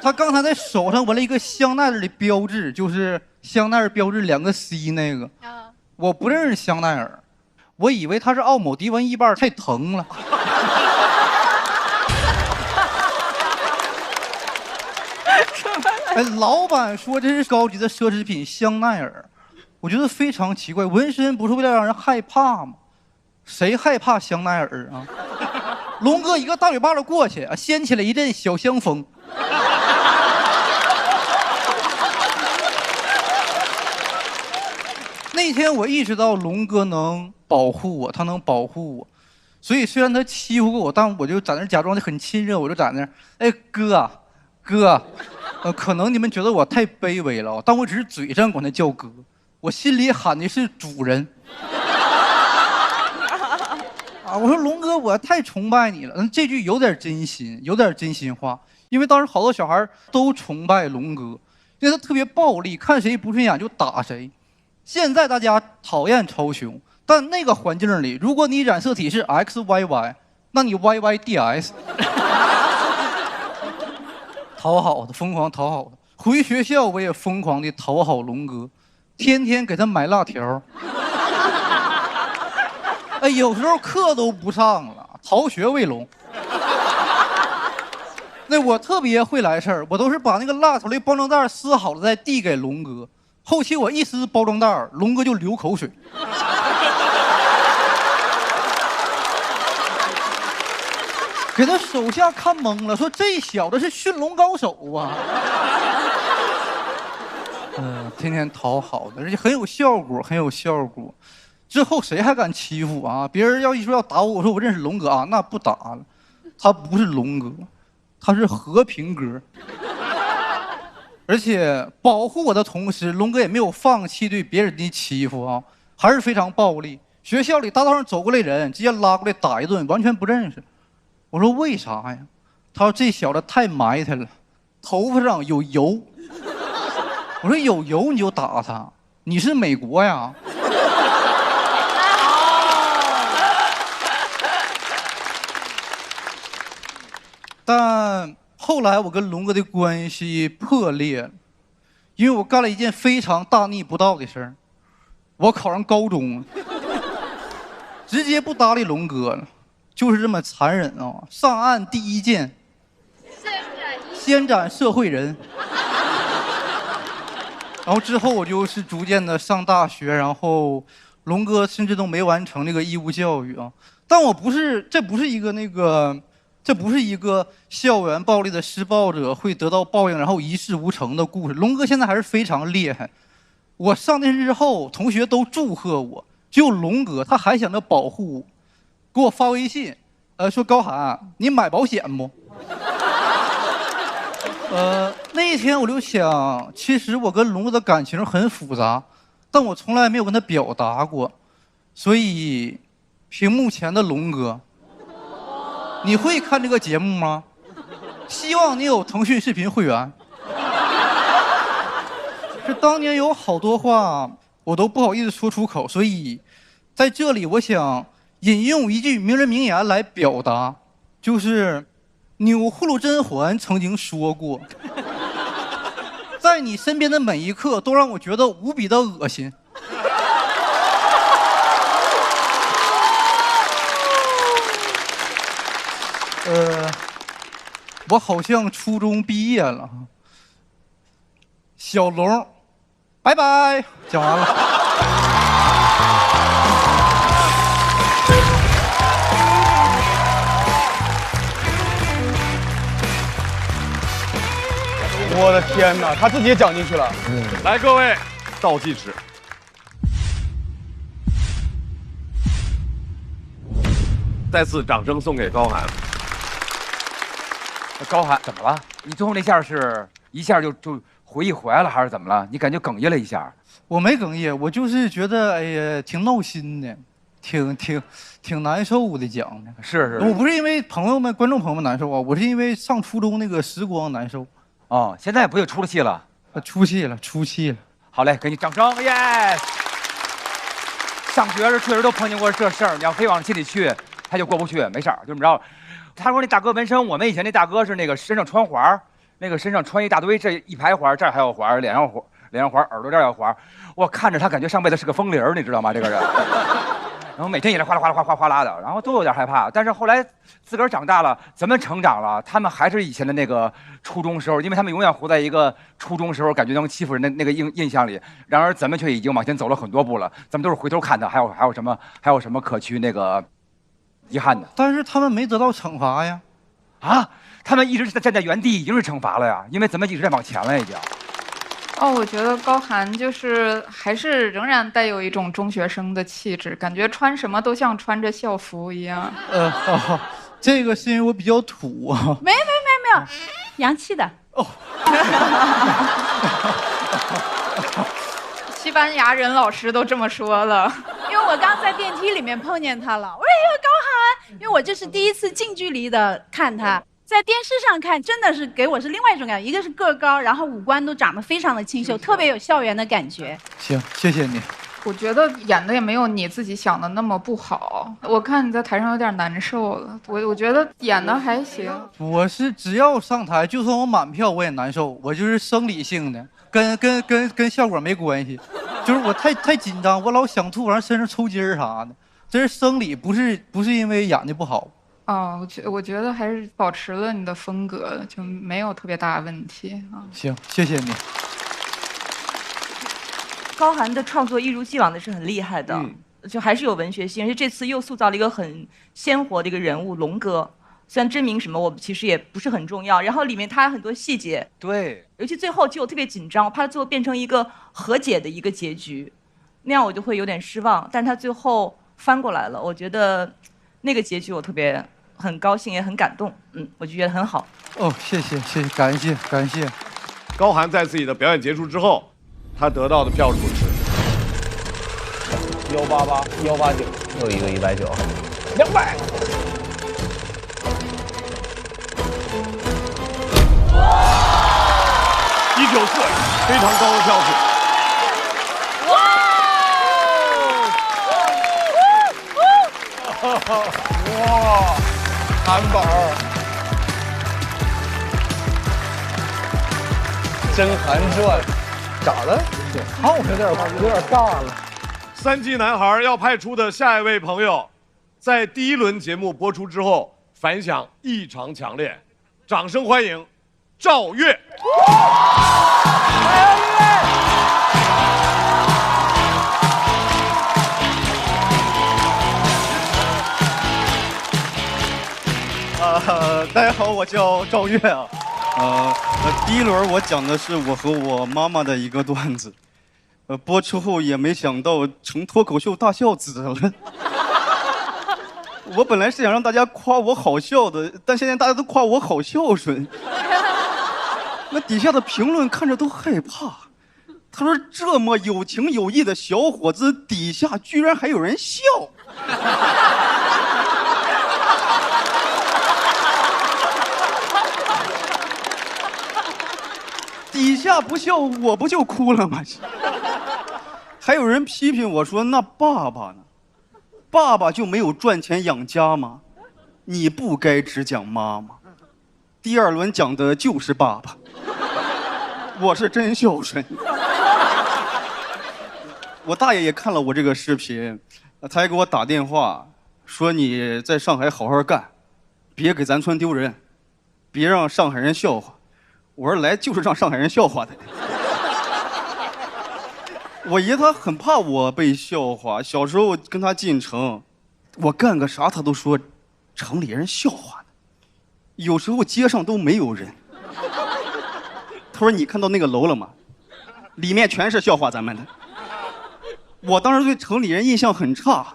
他刚才在手上纹了一个香奈儿的标志，就是香奈儿标志2个 C 那个。我不认识香奈儿，我以为他是奥某迪纹一半，太疼了。老板说这是高级的奢侈品香奈儿，我觉得非常奇怪。纹身不是为了让人害怕吗？谁害怕香奈儿啊？龙哥一个大嘴巴子过去，掀起了一阵小香风。那天我意识到龙哥能保护我，他能保护我，所以虽然他欺负过我，但我就在那假装的很亲热，我就在那，哎哥。哥，可能你们觉得我太卑微了，但我只是嘴上管他叫哥，我心里喊的是主人。啊，我说龙哥，我太崇拜你了。这句有点真心，有点真心话，因为当时好多小孩都崇拜龙哥，因为他特别暴力，看谁不顺眼就打谁。现在大家讨厌超雄，但那个环境里，如果你染色体是 XYY， 那你 YYDS。讨好的，疯狂讨好的。回学校我也疯狂的讨好龙哥，天天给他买辣条。哎，有时候课都不上了，逃学为龙。那我特别会来事儿，我都是把那个辣条的包装袋撕好了再递给龙哥。后期我一撕包装袋，龙哥就流口水。给他手下看懵了，说这小子是驯龙高手啊！天天讨好的，而且很有效果，很有效果。之后谁还敢欺负啊？别人要一说要打我，我说我认识龙哥啊，那不打了。他不是龙哥，他是和平哥。而且保护我的同时，龙哥也没有放弃对别人的欺负啊，还是非常暴力。学校里大道上走过来人，直接拉过来打一顿，完全不认识。我说为啥呀？他说这小子太埋汰了，头发上有油。我说有油你就打他，你是美国呀？但后来我跟龙哥的关系破裂了，因为我干了一件非常大逆不道的事儿，我考上高中了，直接不搭理龙哥了。就是这么残忍啊！上岸第一件，先斩社会人。然后之后我就是逐渐的上大学，然后龙哥甚至都没完成那个义务教育啊。但我不是，这不是一个校园暴力的施暴者会得到报应，然后一事无成的故事。龙哥现在还是非常厉害。我上电视之后，同学都祝贺我，只有龙哥他还想着保护我。给我发微信，说高涵，你买保险不？那一天我就想，其实我跟龙哥的感情很复杂，但我从来没有跟他表达过，所以，屏幕前的龙哥，你会看这个节目吗？希望你有腾讯视频会员。这当年有好多话我都不好意思说出口，所以在这里我想引用一句名人名言来表达，就是钮祜禄甄嬛曾经说过，在你身边的每一刻都让我觉得无比的恶心。我好像初中毕业了。小龙，拜拜，讲完了。我的天哪，他自己也讲进去了。来，各位，倒计时。再次掌声送给高涵。高涵怎么了？你最后那下是一下就回忆回来了，还是怎么了？你感觉哽咽了一下？我没哽咽，我就是觉得哎呀挺闹心的，挺难受的讲的。是。我不是因为观众朋友们难受啊，我是因为上初中那个时光难受。哦，现在不就出了气了？出气了。好嘞，给你掌声，耶！上学时确实都碰见过这事儿，你要非往心里去，他就过不去，没事儿，就这么着。他说那大哥纹身，我们以前那大哥是那个身上穿环，那个身上穿一大堆，这一排环，这儿还有环，脸上环，耳朵这儿有环，我看着他感觉上辈子是个风铃，你知道吗？这个人。然后每天也是哗啦哗啦的，然后都有点害怕。但是后来自个儿长大了，咱们成长了，他们还是以前的那个初中时候，因为他们永远活在一个初中时候感觉能欺负人的那个印象里。然而咱们却已经往前走了很多步了，咱们都是回头看的，还有什么可去那个遗憾的？但是他们没得到惩罚呀。啊，他们一直站在原地，已经是惩罚了呀，因为咱们一直在往前了已经。哦，我觉得高涵就是还是仍然带有一种中学生的气质，感觉穿什么都像穿着校服一样。这个是因为我比较土啊。没有，洋气的。哦。西班牙人老师都这么说了，因为我刚在电梯里面碰见他了，我说哎呦高寒，因为我这是第一次近距离的看他，在电视上看真的是给我是另外一种感觉，一个是个高，然后五官都长得非常的清秀，特别有校园的感觉。行，谢谢你。我觉得演的也没有你自己想的那么不好，我看你在台上有点难受了，我觉得演的还行。我是只要上台，就算我满票我也难受，我就是生理性的，跟效果没关系，就是我太紧张，我老想吐，完身上抽筋儿啥的，这是生理，不是因为演的不好。哦，我觉得还是保持了你的风格，就没有特别大的问题啊。行，谢谢你。高寒的创作一如既往的是很厉害的，就还是有文学性，而且这次又塑造了一个很鲜活的一个人物龙哥。虽然真名什么我其实也不是很重要，然后里面他很多细节，对，尤其最后就我特别紧张，我怕他最后变成一个和解的一个结局，那样我就会有点失望。但是他最后翻过来了，我觉得那个结局我特别很高兴，也很感动。我就觉得很好。哦，谢谢，感谢。高寒在自己的表演结束之后，他得到的票数是188、189，又一个190，200。194，非常高的票数。哇，韩宝，甄嬛传，咋了？好，有点大了。3季男孩要派出的下一位朋友，在第1轮节目播出之后反响异常强烈，掌声欢迎赵越。大家好，我叫赵越啊。第1轮我讲的是我和我妈妈的一个段子，播出后也没想到成脱口秀大孝子了。我本来是想让大家夸我好笑的，但现在大家都夸我好孝顺。那底下的评论看着都害怕，他说这么有情有义的小伙子，底下居然还有人笑。底下不笑，我不就哭了吗？还有人批评我说：“那爸爸呢？爸爸就没有赚钱养家吗？你不该只讲妈妈。”第2轮讲的就是爸爸，我是真孝顺。我大爷也看了我这个视频，他还给我打电话说：“你在上海好好干，别给咱村丢人，别让上海人笑话。”我说来就是让上海人笑话的。我爷他很怕我被笑话，小时候跟他进城，我干个啥他都说城里人笑话的，有时候街上都没有人。他说你看到那个楼了吗？里面全是笑话咱们的。我当时对城里人印象很差，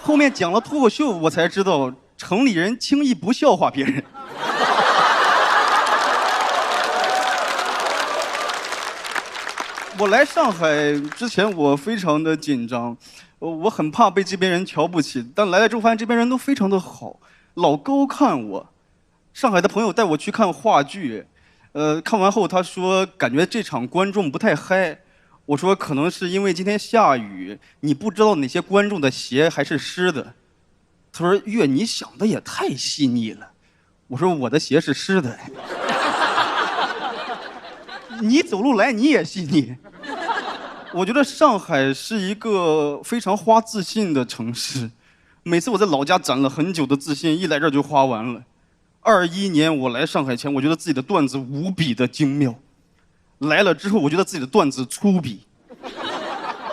后面讲了脱口秀我才知道城里人轻易不笑话别人。我来上海之前，我非常的紧张，我很怕被这边人瞧不起。但来了之后，发现这边人都非常的好，老高看我。上海的朋友带我去看话剧，看完后他说感觉这场观众不太嗨。我说可能是因为今天下雨，你不知道哪些观众的鞋还是湿的。他说越你想的也太细腻了。我说我的鞋是湿的。你走路来你也细腻。我觉得上海是一个非常花自信的城市，每次我在老家攒了很久的自信，一来这儿就花完了。21年我来上海前，我觉得自己的段子无比的精妙，来了之后，我觉得自己的段子粗鄙。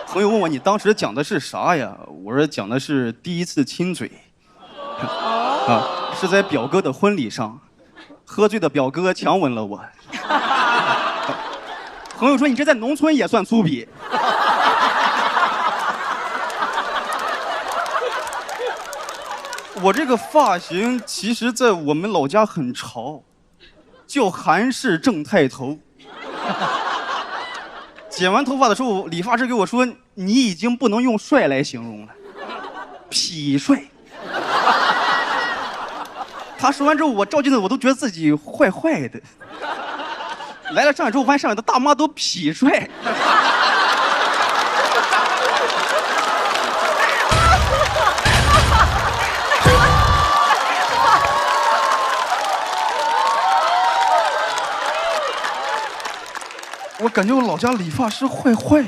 朋友问我你当时讲的是啥呀？我说讲的是第一次亲嘴，是在表哥的婚礼上，喝醉的表哥强吻了我。朋友说你这在农村也算粗鄙。我这个发型其实在我们老家很潮，叫韩氏正太头。剪完头发的时候，理发师给我说：“你已经不能用帅来形容了，痞帅。”他说完之后，我照镜子我都觉得自己坏坏的。来了上海之后，发现上海的大妈都痞帅。我感觉我老家理发师坏坏的。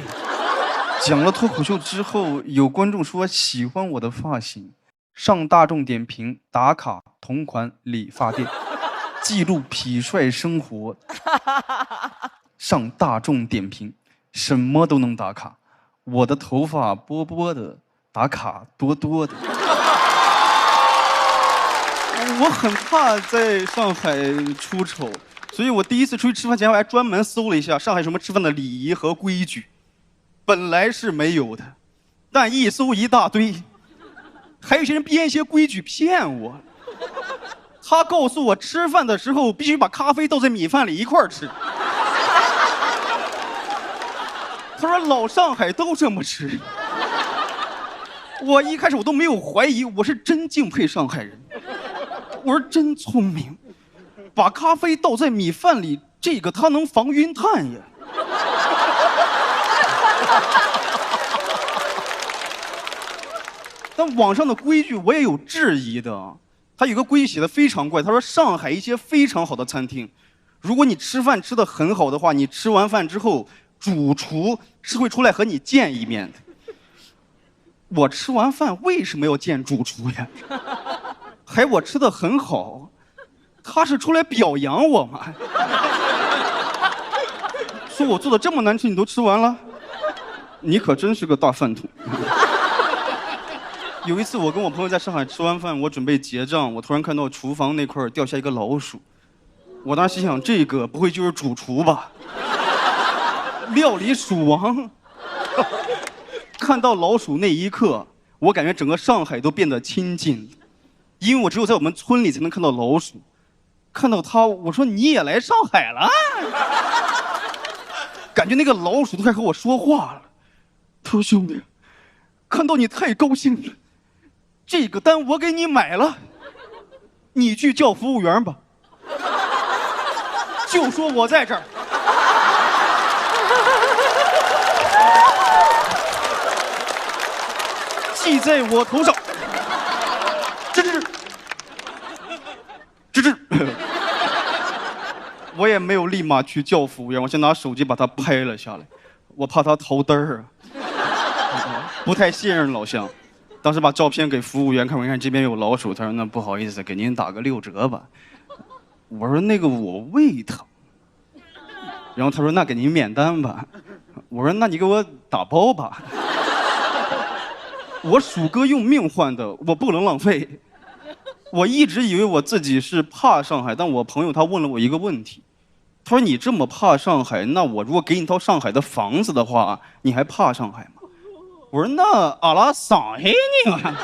讲了脱口秀之后，有观众说喜欢我的发型，上大众点评打卡同款理发店，记录痞帅生活。上大众点评，什么都能打卡，我的头发波波的，打卡多多的。我很怕在上海出丑。所以我第一次出去吃饭前，我还专门搜了一下上海什么吃饭的礼仪和规矩，本来是没有的，但一搜一大堆，还有些人编一些规矩骗我。他告诉我吃饭的时候必须把咖啡倒在米饭里一块儿吃。他说老上海都这么吃。我一开始我都没有怀疑，我是真敬佩上海人，我说真聪明。把咖啡倒在米饭里，这个它能防晕碳呀。但网上的规矩我也有质疑的，他有个规矩写的非常怪，他说上海一些非常好的餐厅，如果你吃饭吃得很好的话，你吃完饭之后，主厨是会出来和你见一面的。我吃完饭为什么要见主厨呀？还我吃得很好。他是出来表扬我吗？说我做的这么难吃，你都吃完了，你可真是个大饭桶。有一次我跟我朋友在上海吃完饭，我准备结账，我突然看到厨房那块掉下一个老鼠，我当时心想，这个不会就是主厨吧？料理鼠王。看到老鼠那一刻，我感觉整个上海都变得亲近了，因为我只有在我们村里才能看到老鼠。看到他，我说你也来上海了？感觉那个老鼠都快和我说话了。他说兄弟，看到你太高兴了，这个单我给你买了，你去叫服务员吧，就说我在这儿。记在我头上。吱。我也没有立马去叫服务员，我先拿手机把他拍了下来，我怕他逃单儿啊，不太信任老乡。当时把照片给服务员看，我看这边有老鼠，他说那不好意思，给您打个6折吧。我说那个我胃疼，然后他说那给您免单吧。我说那你给我打包吧。我鼠哥用命换的，我不能浪费。我一直以为我自己是怕上海，但我朋友他问了我一个问题，他说你这么怕上海，那我如果给你套上海的房子的话，你还怕上海吗？我说那阿拉上海人啊。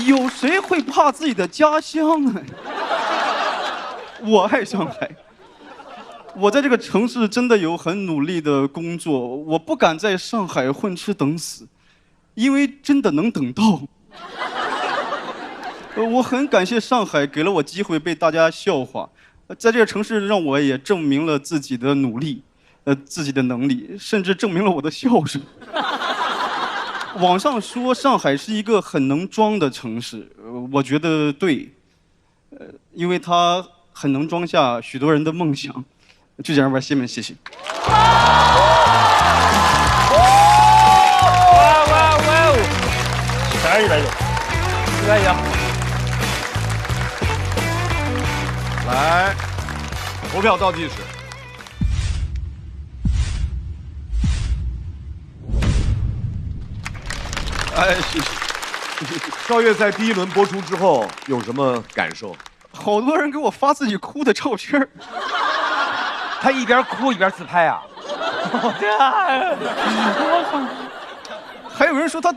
有谁会怕自己的家乡呢？我爱上海。我在这个城市真的有很努力的工作，我不敢在上海混吃等死，因为真的能等到。我很感谢上海给了我机会被大家笑话，在这个城市让我也证明了自己的努力，自己的能力，甚至证明了我的孝顺。网上说上海是一个很能装的城市，我觉得对，因为它很能装下许多人的梦想。就这样吧，谢谢，谢谢。哇！可以了，可以啊。来，投票倒计时。哎，谢谢。邵越在第一轮播出之后有什么感受？好多人给我发自己哭的照片。他一边哭一边自拍啊！我靠！还有人说他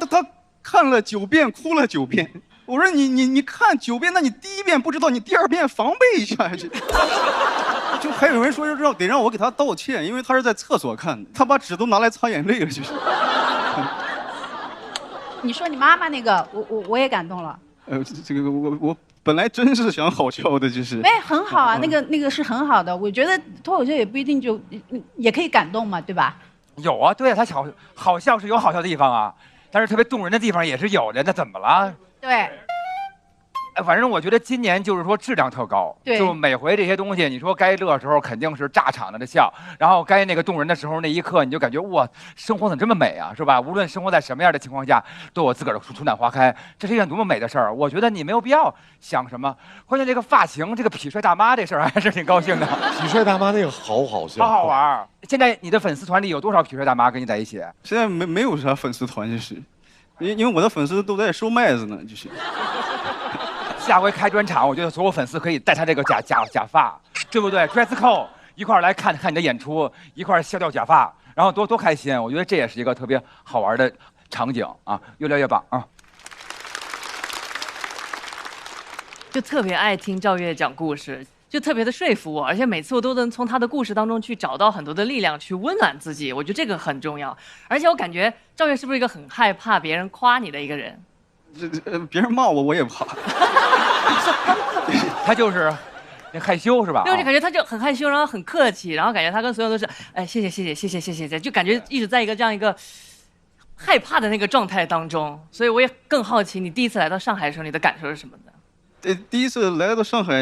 看了9遍，哭了9遍。我说你看9遍，那你第1遍不知道，你第2遍防备一下。就还有人说得让我给他道歉，因为他是在厕所看的，他把纸都拿来擦眼泪了，就是。你说你妈妈那个，我也感动了。这个我本来真是想好笑的，就是。哎，很好啊，那个是很好的。我觉得脱口秀也不一定就也可以感动嘛，对吧？有啊，对啊，他好笑是有好笑的地方啊，但是特别动人的地方也是有的，那怎么了？对。反正我觉得今年就是说质量特高，就每回这些东西，你说该乐的时候肯定是炸场子的笑，然后该那个动人的时候，那一刻你就感觉哇，生活怎么这么美啊，是吧？无论生活在什么样的情况下，都有自个儿的春暖花开，这是一件多么美的事儿。我觉得你没有必要想什么，关键这个发型，这个痞帅大妈这事儿还是挺高兴的。痞帅大妈那个好好笑，好好玩。现在你的粉丝团里有多少痞帅大妈跟你在一起？现在没有啥粉丝团，就是，因为我的粉丝都在收麦子呢，就是。下回开专场，我觉得所有粉丝可以戴他这个假发，对不对 ？dress code 一块儿来看你的演出，一块儿削掉假发，然后多开心。我觉得这也是一个特别好玩的场景啊，越来越棒啊！就特别爱听赵越讲故事，就特别的说服我，而且每次我都能从他的故事当中去找到很多的力量，去温暖自己。我觉得这个很重要，而且我感觉赵越是不是一个很害怕别人夸你的一个人？别人骂我也怕。他就是害羞是吧？对，我就感觉他就很害羞，然后很客气，然后感觉他跟所有都是哎谢谢，就感觉一直在这样一个害怕的那个状态当中。所以我也更好奇，你第一次来到上海的时候，你的感受是什么呢？第一次来到上海，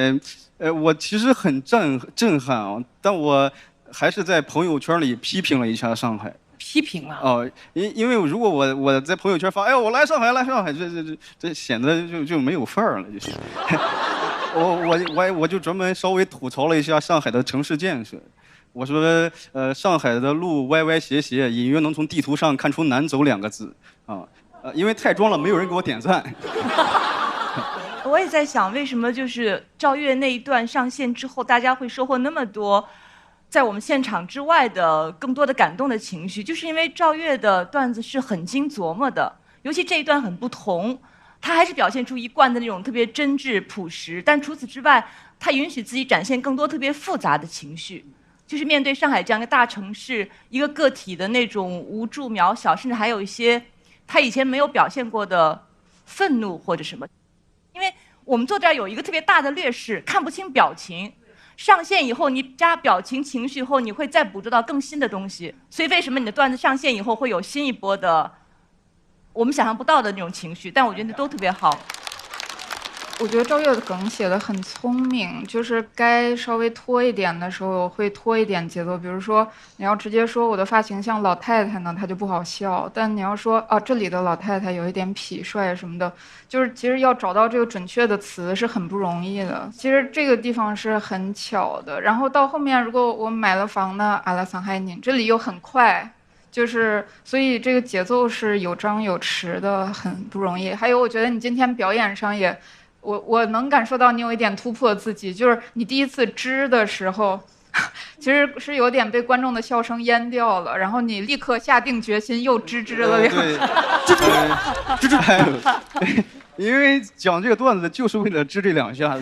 我其实很震撼啊，但我还是在朋友圈里批评了一下上海。批评了哦，因为如果我在朋友圈发，哎，我来上海，这显得就没有范儿了，就是。我就专门稍微吐槽了一下上海的城市建设，我说上海的路歪歪斜斜，隐约能从地图上看出难走2个字啊，因为太装了，没有人给我点赞。我也在想，为什么就是赵越那一段上线之后，大家会收获那么多？在我们现场之外的更多的感动的情绪，就是因为赵越的段子是很经琢磨的，尤其这一段很不同，他还是表现出一贯的那种特别真挚朴实，但除此之外，他允许自己展现更多特别复杂的情绪，就是面对上海这样一个大城市，一个个体的那种无助渺小，甚至还有一些他以前没有表现过的愤怒或者什么。因为我们坐这儿有一个特别大的劣势，看不清表情。上线以后，你加表情、情绪后，你会再捕捉到更新的东西。所以为什么你的段子上线以后会有新一波的我们想象不到的那种情绪？但我觉得都特别好。我觉得赵越的梗写得很聪明，就是该稍微拖一点的时候会拖一点节奏。比如说，你要直接说我的发型像老太太呢，它就不好笑。但你要说啊，这里的老太太有一点痞帅什么的，就是其实要找到这个准确的词是很不容易的。其实这个地方是很巧的。然后到后面，如果我买了房呢，阿拉桑海宁，这里又很快。就是所以这个节奏是有张有弛的，很不容易。还有，我觉得你今天表演上也。我能感受到你有一点突破自己，就是你第一次支的时候，其实是有点被观众的笑声淹掉了，然后你立刻下定决心又支了两下。支，因为讲这个段子就是为了支这2下。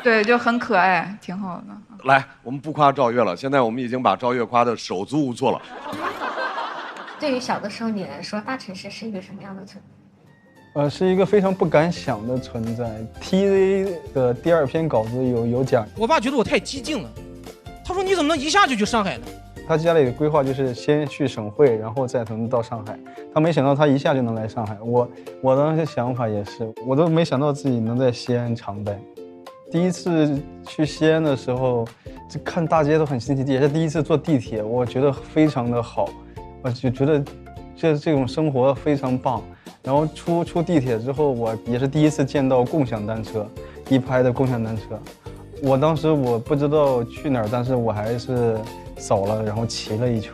对，就很可爱，挺好的。来，我们不夸赵越了，现在我们已经把赵越夸得手足无措了。对于小的时候你来说，大城市是一个什么样的存在？是一个非常不敢想的存在。TZ 的第2篇稿子有讲，我爸觉得我太激进了，他说你怎么能一下就去上海呢？他家里的规划就是先去省会，然后再能到上海。他没想到他一下就能来上海。我当时想法也是，我都没想到自己能在西安长待。第一次去西安的时候，就看大街都很新奇，也是第一次坐地铁，我觉得非常的好，我就觉得这种生活非常棒。然后出地铁之后，我也是第一次见到共享单车，一排的共享单车。我当时我不知道去哪儿，但是我还是扫了，然后骑了一圈。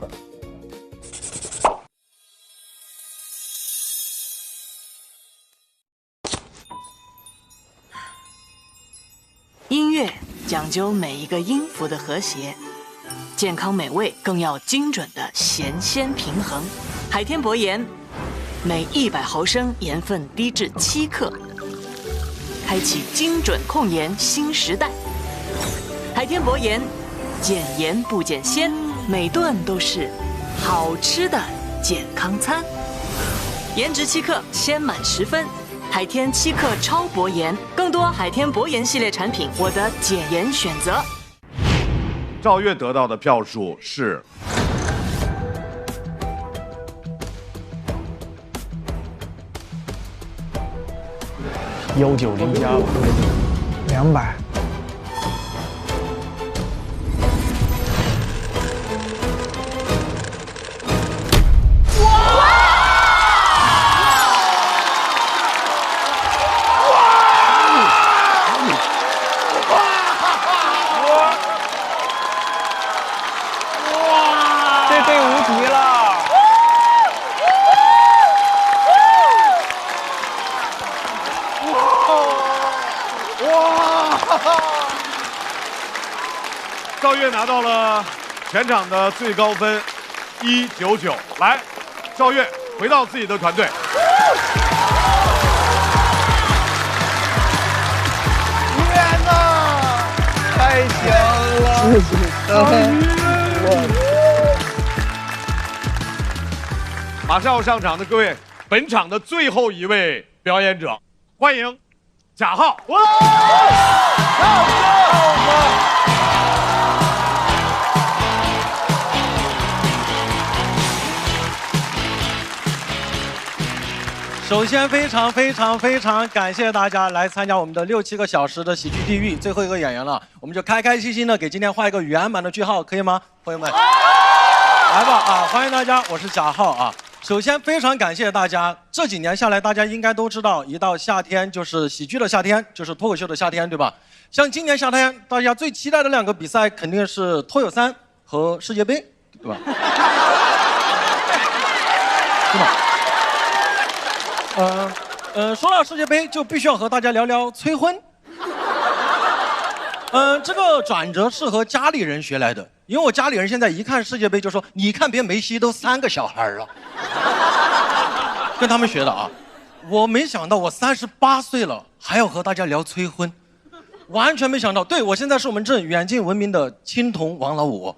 音乐讲究每一个音符的和谐，健康美味更要精准的咸鲜平衡。海天薄盐，每100毫升盐分低至7克，开启精准控盐新时代。海天薄盐，减盐不减鲜，每顿都是好吃的健康餐。颜值7克，鲜满10分。海天7克超薄盐，更多海天薄盐系列产品，我的减盐选择。赵月得到的票数是190加200。赵月拿到了全场的最高分199。来，赵月回到自己的团队。天哪，太香了！马上要上场的各位，本场的最后一位表演者，欢迎贾浩。首先非常感谢大家来参加我们的6、7个小时的喜剧地狱最后一个演员了，我们就开开心心的给今天画一个圆满的句号，可以吗，朋友们？来吧啊，欢迎大家，我是贾浩啊。首先非常感谢大家，这几年下来，大家应该都知道，一到夏天就是喜剧的夏天，就是脱口秀的夏天，对吧？像今年夏天，大家最期待的2个比赛肯定是脱口3和世界杯，对吧？是吧？说到世界杯，就必须要和大家聊聊催婚。这个转折是和家里人学来的，因为我家里人现在一看世界杯就说：“你看别梅西都3个小孩了。”跟他们学的啊。我没想到我38岁了还要和大家聊催婚，完全没想到。对，我现在是我们镇远近闻名的青铜王老五。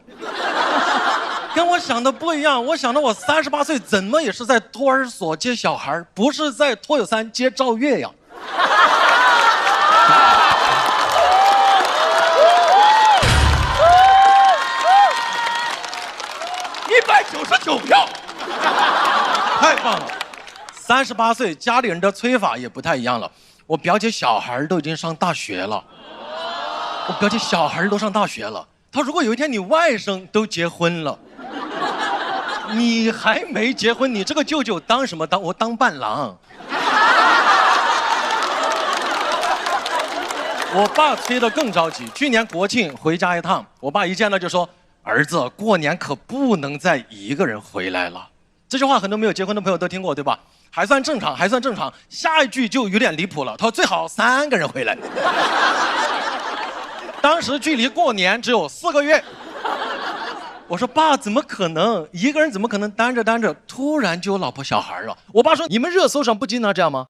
跟我想的不一样，我想到我38岁怎么也是在托儿所接小孩，不是在脱口3接赵月呀。199票，太棒了！38岁，家里人的催法也不太一样了。我表姐小孩都已经上大学了，我表姐小孩都上大学了。他如果有一天你外甥都结婚了，你还没结婚，你这个舅舅当什么当？我当伴郎。我爸催得更着急。去年国庆回家一趟，我爸一见到就说：“儿子，过年可不能再一个人回来了。”这句话很多没有结婚的朋友都听过，对吧？还算正常，还算正常。下一句就有点离谱了，他说最好3个人回来。当时距离过年只有4个月。我说爸，怎么可能？一个人怎么可能单着突然就有老婆小孩了？我爸说你们热搜上不经常这样吗？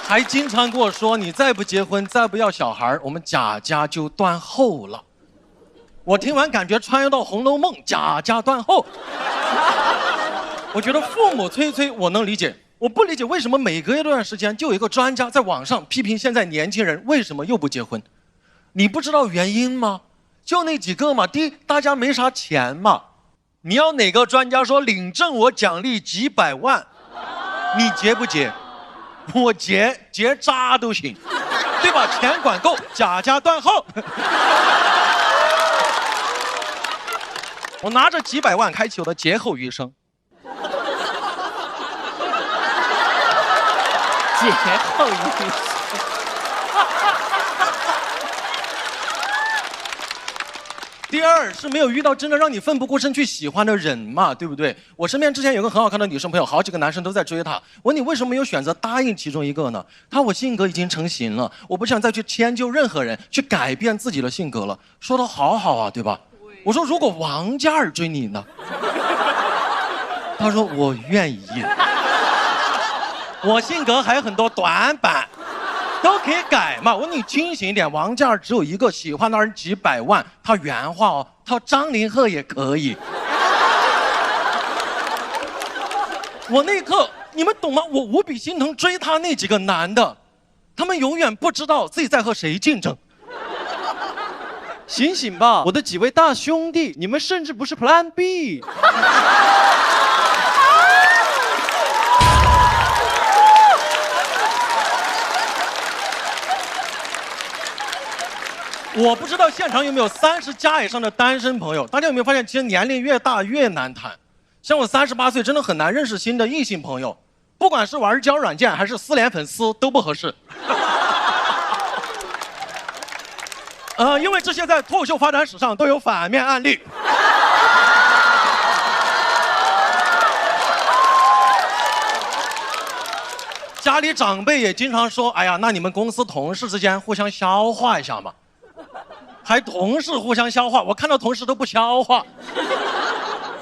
还经常跟我说你再不结婚，再不要小孩，我们贾家就断后了。我听完感觉穿越到《红楼梦》，贾家断后。我觉得父母催我能理解，我不理解为什么每隔一段时间就有一个专家在网上批评现在年轻人为什么又不结婚。你不知道原因吗？就那几个嘛。第一，大家没啥钱嘛。你要哪个专家说领证我奖励几百万，你结不结？我结渣都行，对吧？钱管够，贾家断后。我拿着几百万开启我的劫后余生。劫后余生。第二是没有遇到真的让你奋不顾身去喜欢的人嘛，对不对？我身边之前有个很好看的女生朋友，好几个男生都在追她。我问你为什么没有选择答应其中一个呢？我性格已经成型了，我不想再去迁就任何人，去改变自己的性格了。说得好好啊，对吧？我说如果王嘉尔追你呢？他说我愿意。我性格还有很多短板。都可以改嘛！我说你清醒一点，王嘉尔只有一个，喜欢的人几百万。他原话哦，他说张凌赫也可以。我那一刻，你们懂吗？我无比心疼追他那几个男的，他们永远不知道自己在和谁竞争。醒醒吧，我的几位大兄弟，你们甚至不是 Plan B。我不知道现场有没有30加以上的单身朋友，大家有没有发现，其实年龄越大越难谈。像我38岁，真的很难认识新的异性朋友，不管是玩交友软件还是私联粉丝都不合适。因为这些在脱口秀发展史上都有反面案例。家里长辈也经常说：“哎呀，那你们公司同事之间互相消化一下嘛。”还同事互相消化，我看到同事都不消化。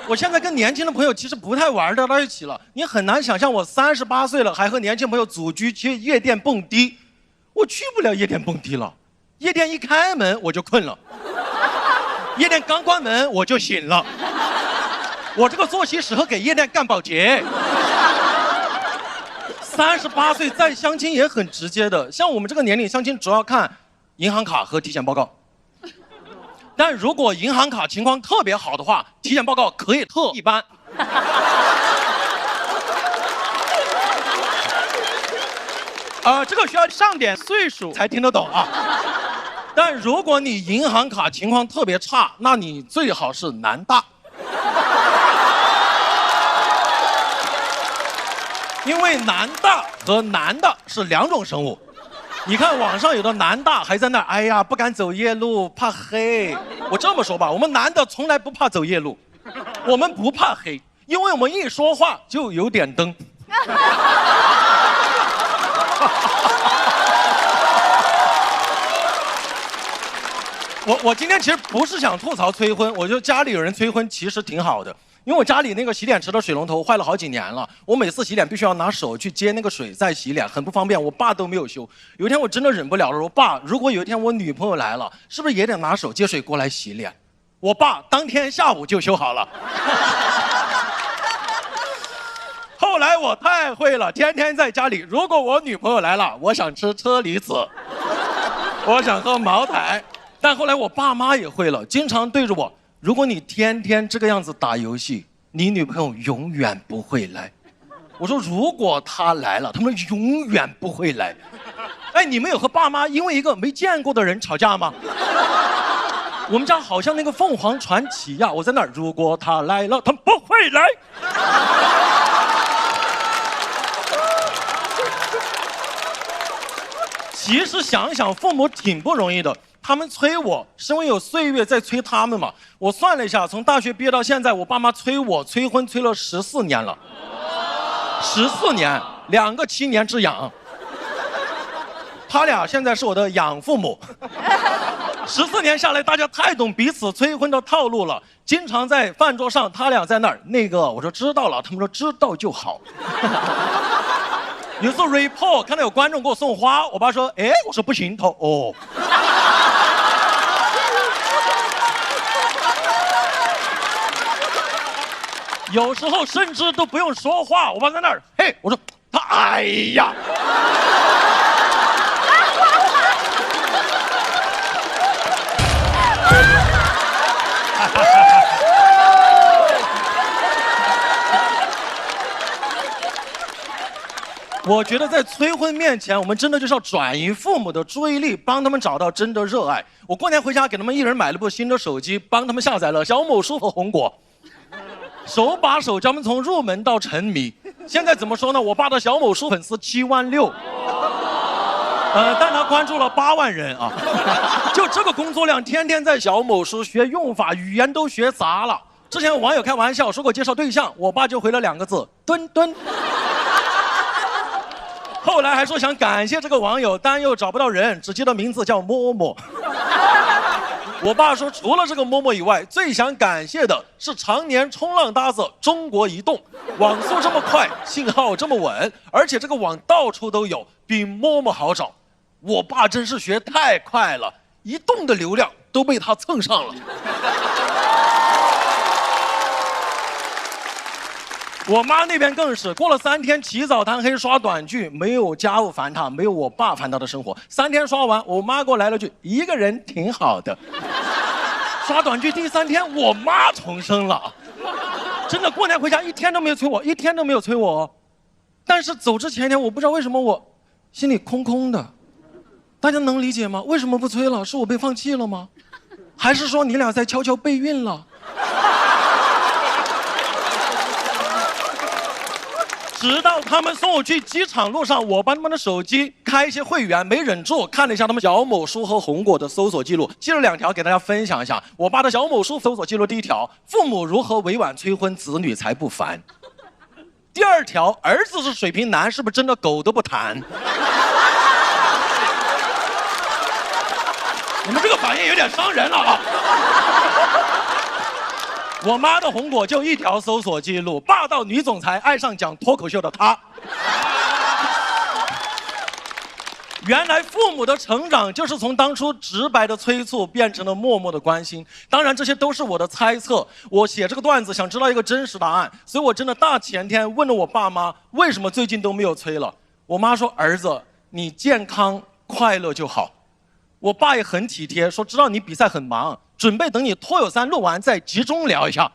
我现在跟年轻的朋友其实不太玩得到一起了，你很难想象我38岁了还和年轻朋友组局去夜店蹦迪，我去不了夜店蹦迪了。夜店一开门我就困了，夜店刚关门我就醒了。我这个作息适合给夜店干保洁。38岁再相亲也很直接的，像我们这个年龄相亲主要看银行卡和体检报告。但如果银行卡情况特别好的话，体检报告可以特一般。这个需要上点岁数才听得懂啊。但如果你银行卡情况特别差，那你最好是男大。因为男大和男的是两种生物。你看网上有的男大还在那，哎呀，不敢走夜路，怕黑。我这么说吧，我们男的从来不怕走夜路，我们不怕黑，因为我们一说话就有点灯。我今天其实不是想吐槽催婚，我觉得家里有人催婚其实挺好的。因为我家里那个洗脸池的水龙头坏了好几年了，我每次洗脸必须要拿手去接那个水再洗脸，很不方便。我爸都没有修。有一天我真的忍不了了，我说爸，如果有一天我女朋友来了，是不是也得拿手接水过来洗脸？我爸当天下午就修好了。后来我太会了，天天在家里，如果我女朋友来了，我想吃车厘子，我想喝茅台，但后来我爸妈也会了，经常对着我。如果你天天这个样子打游戏，你女朋友永远不会来。我说如果她来了，他们永远不会来。哎，你们有和爸妈因为一个没见过的人吵架吗？我们家好像那个凤凰传奇呀，我在那儿，如果他来了，他们不会来。其实想想，父母挺不容易的。他们催我，是因为有岁月在催他们嘛。我算了一下，从大学毕业到现在，我爸妈催我催婚催了14年了。14年，2个7年之痒。他俩现在是我的养父母。14年下来，大家太懂彼此催婚的套路了。经常在饭桌上，他俩在那儿，那个我说知道了，他们说知道就好。有时候 report 看到有观众给我送花，我爸说，哎，我说不行，他哦。有时候甚至都不用说话，我爸在那儿，嘿，我说他，哎呀。我觉得在催婚面前，我们真的就是要转移父母的注意力，帮他们找到真的热爱。我过年回家给他们一人买了部新的手机，帮他们下载了小某书和红果，手把手教他们从入门到沉迷。现在怎么说呢？我爸的小某书粉丝7万6，但他关注了8万人啊。就这个工作量，天天在小某书学用法，语言都学杂了。之前网友开玩笑说过介绍对象，我爸就回了2个字：蹲蹲。后来还说想感谢这个网友，但又找不到人，只记得名字叫摸摸。我爸说，除了这个摸摸以外，最想感谢的是常年冲浪搭子中国移动，网速这么快，信号这么稳，而且这个网到处都有，比摸摸好找。我爸真是学太快了，移动的流量都被他蹭上了。我妈那边更是，过了3天起早贪黑刷短剧，没有家务烦她，没有我爸烦她的生活。3天刷完，我妈给我来了句：“一个人挺好的。”刷短剧第3天，我妈重生了，真的，过年回家1天都没有催我，1天都没有催我。但是走之前一天，我不知道为什么我心里空空的，大家能理解吗？为什么不催了？是我被放弃了吗？还是说你俩在悄悄备孕了？直到他们送我去机场路上，我帮他们的手机开一些会员，没忍住看了一下他们小某书和红果的搜索记录，记了2条给大家分享一下。我爸的小某书搜索记录，第1条，父母如何委婉催婚，子女才不烦；第2条，儿子是水瓶男，是不是真的狗都不谈？你们这个反应有点伤人了啊！我妈的红果就1条搜索记录：霸道女总裁爱上讲脱口秀的她。原来父母的成长就是从当初直白的催促变成了默默的关心。当然这些都是我的猜测，我写这个段子想知道一个真实答案，所以我真的大前天问了我爸妈为什么最近都没有催了。我妈说：“儿子，你健康快乐就好。”我爸也很体贴，说知道你比赛很忙，准备等你脱友3录完再集中聊一下。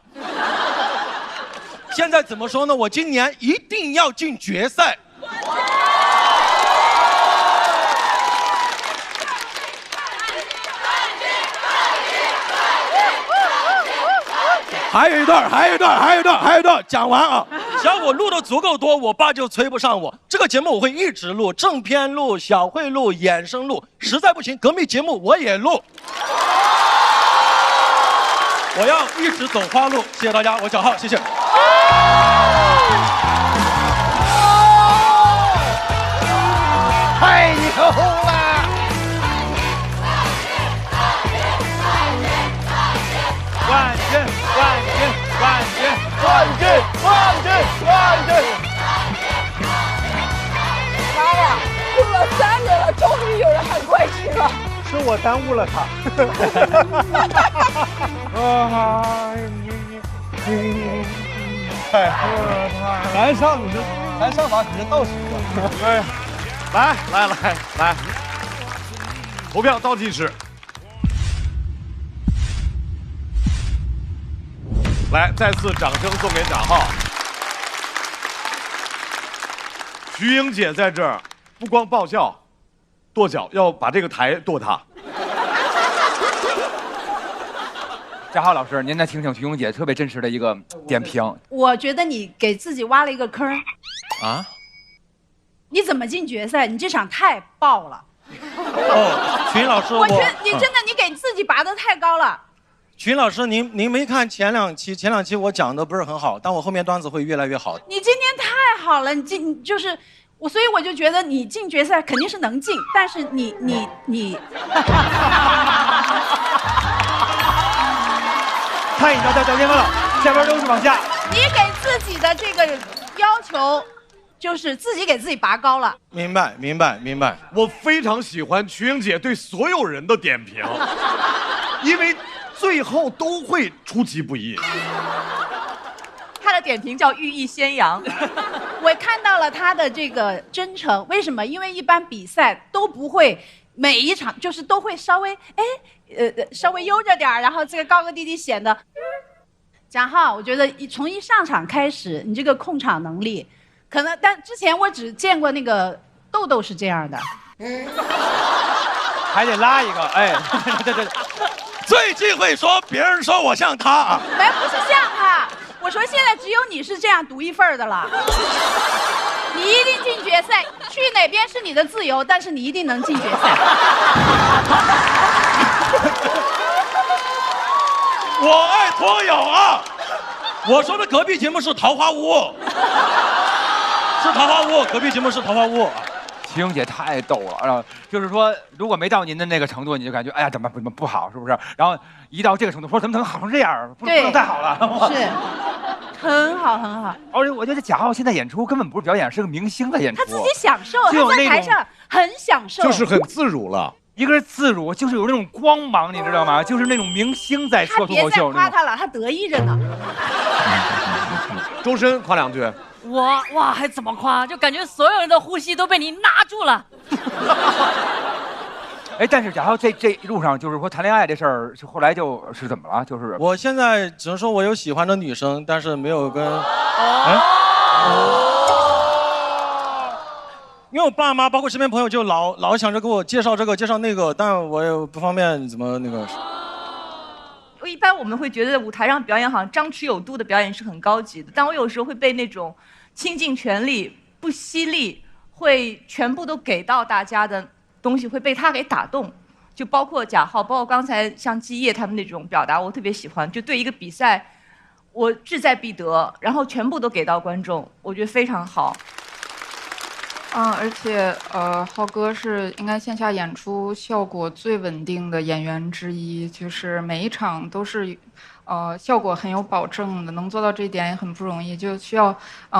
现在怎么说呢？我今年一定要进决赛。还有一段，讲完啊！只要我录的足够多，我爸就催不上我。这个节目我会一直录，正片录、小会录、衍生录，实在不行，革命节目我也录。我要一直走花路，谢谢大家，我小浩，谢谢。太牛了！冠军！妈呀，录了3个了，终于有人喊冠军了。是我耽误了他。咱上马只是倒数了。来，投票倒计时。来，再次掌声送给展浩。徐英姐在这儿，不光爆笑，跺脚，要把这个台跺塌。展浩老师，您再听听徐英姐特别真实的一个点评。我觉得你给自己挖了一个坑。啊？你怎么进决赛？你这场太爆了。哦，徐老师，我觉得你真的你给自己拔得太高了。群老师，您没看前两期我讲的不是很好，但我后面段子会越来越好。你今天太好了，你就是我，所以我就觉得你进决赛肯定是能进，但是你，他已经到掉边了，下边都是往下。你给自己的这个要求，就是自己给自己拔高了。明白。我非常喜欢瞿颖姐对所有人的点评，因为最后都会出其不意。他的点评叫寓意先扬。我看到了他的这个真诚，为什么？因为一般比赛都不会每一场就是都会稍微稍微悠着点，然后这个高高低低显得。展浩，我觉得从一上场开始，你这个控场能力，可能但之前我只见过那个豆豆是这样的。还得拉一个，对。最忌讳说别人说我像他啊，不是像他，我说现在只有你是这样独一份的了。你一定进决赛，去哪边是你的自由，但是你一定能进决赛。我爱脱友啊！我说的隔壁节目是桃花坞，是桃花坞，隔壁节目是桃花坞。齐勇姐太逗了，就是说，如果没到您的那个程度，你就感觉哎呀怎么不好，是不是？然后一到这个程度，说怎么能好成这样？不能太好了。是，很好很好。而且我觉得贾浩现在演出根本不是表演，是个明星的演出。他自己享受，他在台上很享受，就是很自如了。一个是自如，就是有那种光芒，你知道吗？就是那种明星在说脱口秀。别再夸他了，他得意着呢。周深夸2句。哇，还怎么夸？就感觉所有人的呼吸都被你拿住了。哎，但是贾浩这一路上就是说谈恋爱这事儿，后来就是怎么了？就是我现在只能说我有喜欢的女生，但是没有跟。因为我爸妈包括身边朋友就老想着给我介绍这个介绍那个，但我也不方便怎么那个。一般我们会觉得舞台上表演好像张弛有度的表演是很高级的，但我有时候会被那种倾尽全力不惜力会全部都给到大家的东西会被他给打动，就包括贾浩，包括刚才像基业他们那种表达我特别喜欢，就对一个比赛我志在必得，然后全部都给到观众，我觉得非常好。而且浩哥是应该线下演出效果最稳定的演员之一，就是每一场都是效果很有保证的，能做到这一点也很不容易，就需要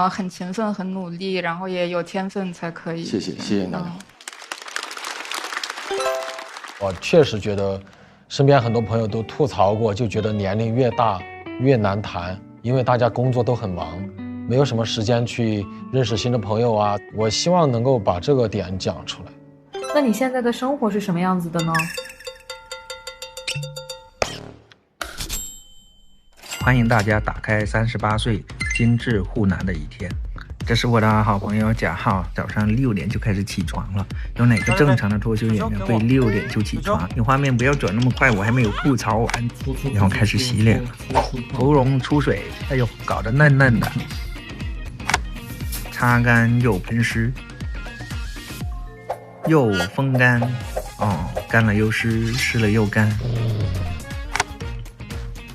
很勤奋很努力，然后也有天分才可以。谢谢大家。我确实觉得身边很多朋友都吐槽过，就觉得年龄越大越难谈，因为大家工作都很忙，没有什么时间去认识新的朋友啊。我希望能够把这个点讲出来。那你现在的生活是什么样子的呢？欢迎大家打开38岁精致沪南的一天。这是我的好朋友贾浩，早上6点就开始起床了。有哪个正常的脱口秀演员会6点就起床？你画面不要转那么快，我还没有吐槽完。然后开始洗脸，喉咙出水，哎呦，搞得嫩嫩的。擦干又喷湿，又风干，干了又湿，湿了又干。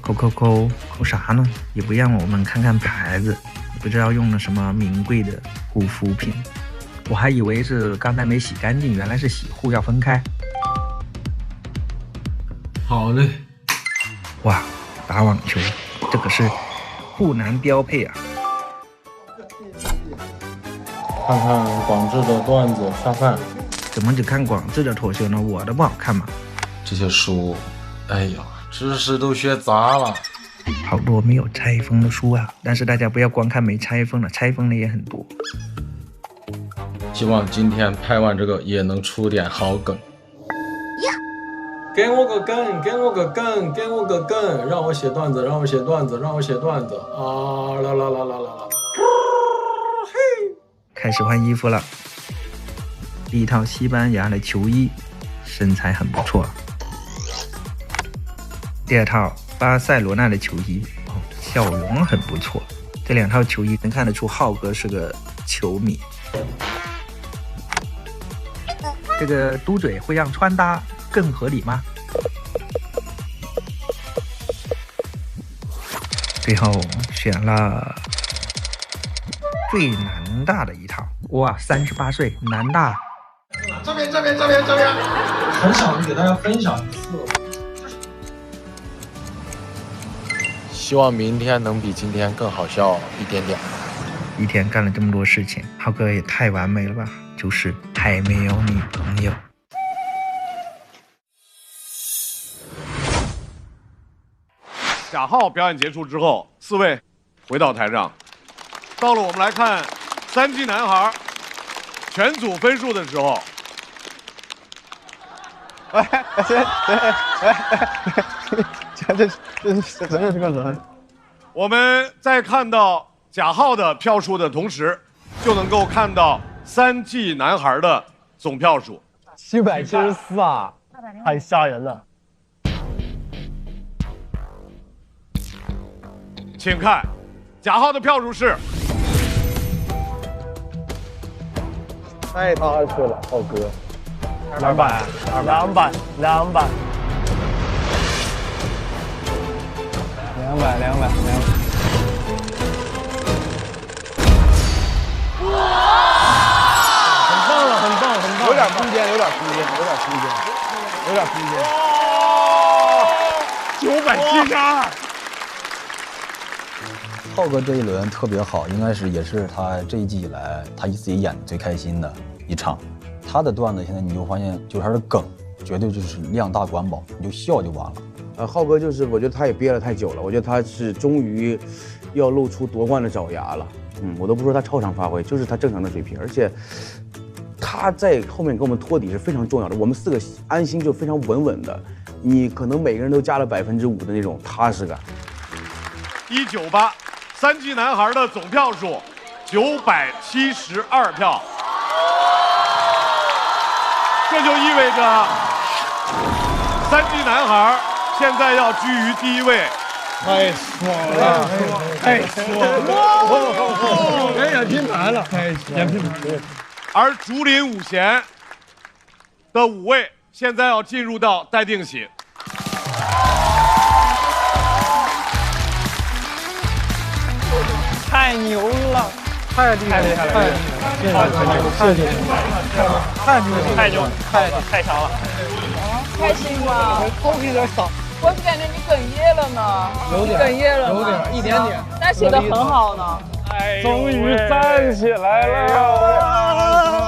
抠啥呢？也不让我们看看牌子。不知道用了什么名贵的护肤品，我还以为是刚才没洗干净，原来是洗护要分开。好嘞。哇，打网球，这可是沪南标配啊！看看广智的段子下饭。怎么只看广智的脱口秀呢？我的不好看吗？这些书，哎呀，知识都学杂了。好多没有拆封的书啊，但是大家不要光看没拆封的，拆封的也很多。希望今天拍完这个也能出点好梗。给我个梗，给我个梗，给我个梗，让我写段子，让我写段子，让我写段子啊啦啦啦啦啦啦！开始换衣服了，第一套西班牙的球衣，身材很不错。第二套巴塞罗那的球衣，笑容很不错。这2套球衣能看得出浩哥是个球迷。这个嘟嘴会让穿搭更合理吗？最后选了最难大的一套，哇，38岁难大。这边，很想给大家分享一次。希望明天能比今天更好笑一点点。一天干了这么多事情，浩哥也太完美了吧，就是还没有女朋友。贾浩表演结束之后，4位回到台上，到了我们来看3季男孩全组分数的时候。这真的是个人。我们在看到贾浩的票数的同时，就能够看到3季男孩的总票数774啊，太吓人了。请看，贾浩的票数是。太踏实了，浩哥。200。很棒，有点空间。972。浩哥这一轮特别好，应该也是他这一季以来他自己演的最开心的一场。他的段子现在你就发现，就是他的梗绝对就是量大管饱，你就笑就完了。浩哥我觉得他也憋了太久了，我觉得他是终于要露出夺冠的爪牙了。我都不说他超常发挥，就是他正常的水平，而且他在后面给我们托底是非常重要的。我们4个安心就非常稳的，你可能每个人都加了5%的那种踏实感。198，三季男孩的总票数972票，这就意味着三季男孩现在要居于第1位。太爽了！演拼盘了，演拼盘。而竹林五贤的5位现在要进入到待定席。太牛了！太厉害了！太强了！开心吗？头皮有点少。我怎么感觉你哽咽了呢？有点，哽咽了，有点，一点点。但写得很好呢。终于站起来了！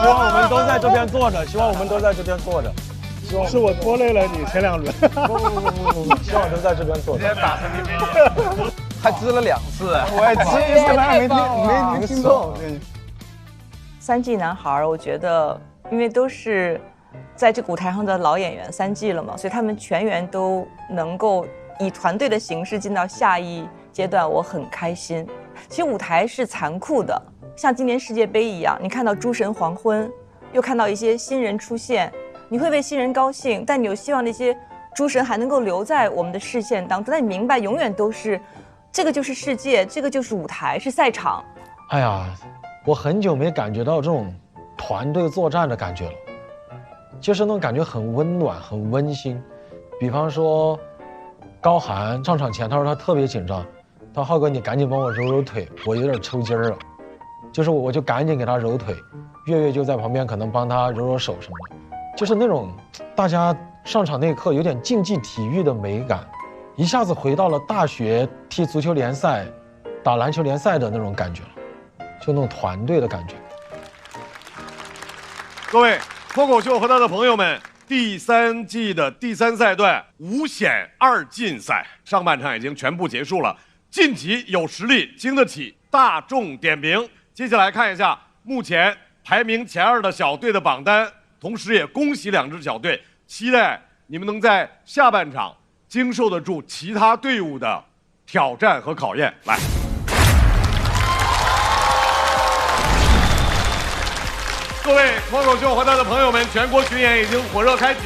希望我们都在这边坐着。希望是我拖累了你前2轮。不，希望都在这边坐着。还支了2次，我也支一次，没听懂。三季男孩，我觉得因为都是在这个舞台上的老演员，3季了嘛，所以他们全员都能够以团队的形式进到下一阶段，我很开心。其实舞台是残酷的，像今年世界杯一样，你看到诸神黄昏，又看到一些新人出现，你会为新人高兴，但你又希望那些诸神还能够留在我们的视线当中，但你明白，永远都是这个就是世界，这个就是舞台，是赛场。哎呀，我很久没感觉到这种团队作战的感觉了。就是那种感觉很温暖，很温馨。比方说，高寒上场前，他说他特别紧张，他说浩哥你赶紧帮我揉揉腿，我有点抽筋了。就是我就赶紧给他揉腿，月月就在旁边可能帮他揉揉手什么的，就是那种大家上场那一刻有点竞技体育的美感，一下子回到了大学踢足球联赛、打篮球联赛的那种感觉了，就那种团队的感觉。各位。脱口秀和他的朋友们，第3季的第3赛段5险2进赛上半场已经全部结束了，晋级有实力，经得起大众点评。接下来看一下目前排名前2的小队的榜单，同时也恭喜2支小队，期待你们能在下半场经受得住其他队伍的挑战和考验。来。各位脱口秀和他的朋友们，全国巡演已经火热开启，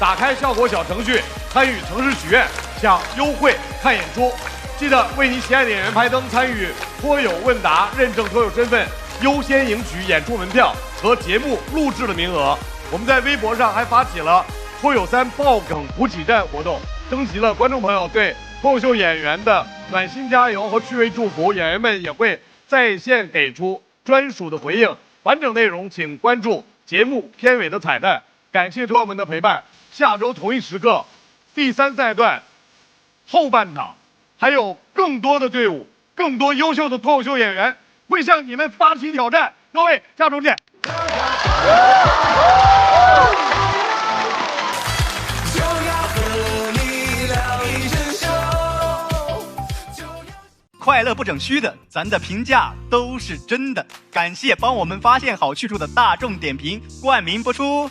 打开效果小程序，参与城市许愿，享优惠看演出。记得为你喜爱的演员拍灯，参与脱友问答，认证脱友身份，优先赢取演出门票和节目录制的名额。我们在微博上还发起了脱友3爆梗补给站活动，征集了观众朋友对脱口秀演员的暖心加油和趣味祝福，演员们也会在线给出专属的回应。完整内容请关注节目片尾的彩蛋。感谢脱友们的陪伴，下周同一时刻，第3赛段后半场还有更多的队伍，更多优秀的脱口秀演员会向你们发起挑战。各位，下周见。快乐不整虚的，咱的评价都是真的。感谢帮我们发现好去处的大众点评冠名播出。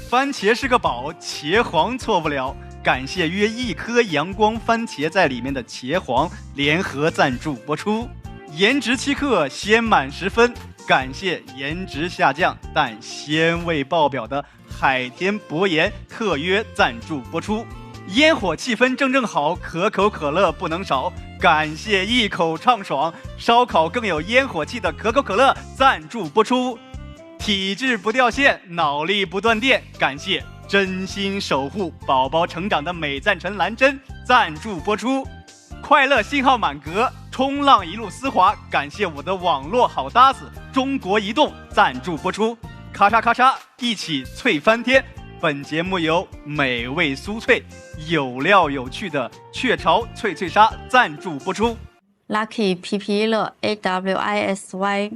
番茄是个宝，茄皇错不了。感谢约1颗阳光番茄在里面的茄皇联合赞助播出。颜值7克，鲜满10分。感谢颜值下降但鲜味爆表的海天博颜特约赞助播出。烟火气氛正好，可口可乐不能少。感谢一口畅爽，烧烤更有烟火气的可口可乐赞助播出。体质不掉线，脑力不断电。感谢真心守护宝宝成长的美赞臣蓝针赞助播出。快乐信号满格，冲浪一路丝滑。感谢我的网络好搭子中国移动赞助播出。咔嚓咔嚓，一起脆翻天。本节目由美味酥脆、有料有趣的雀巢脆脆鲨赞助播出。Lucky 皮皮乐 AWISY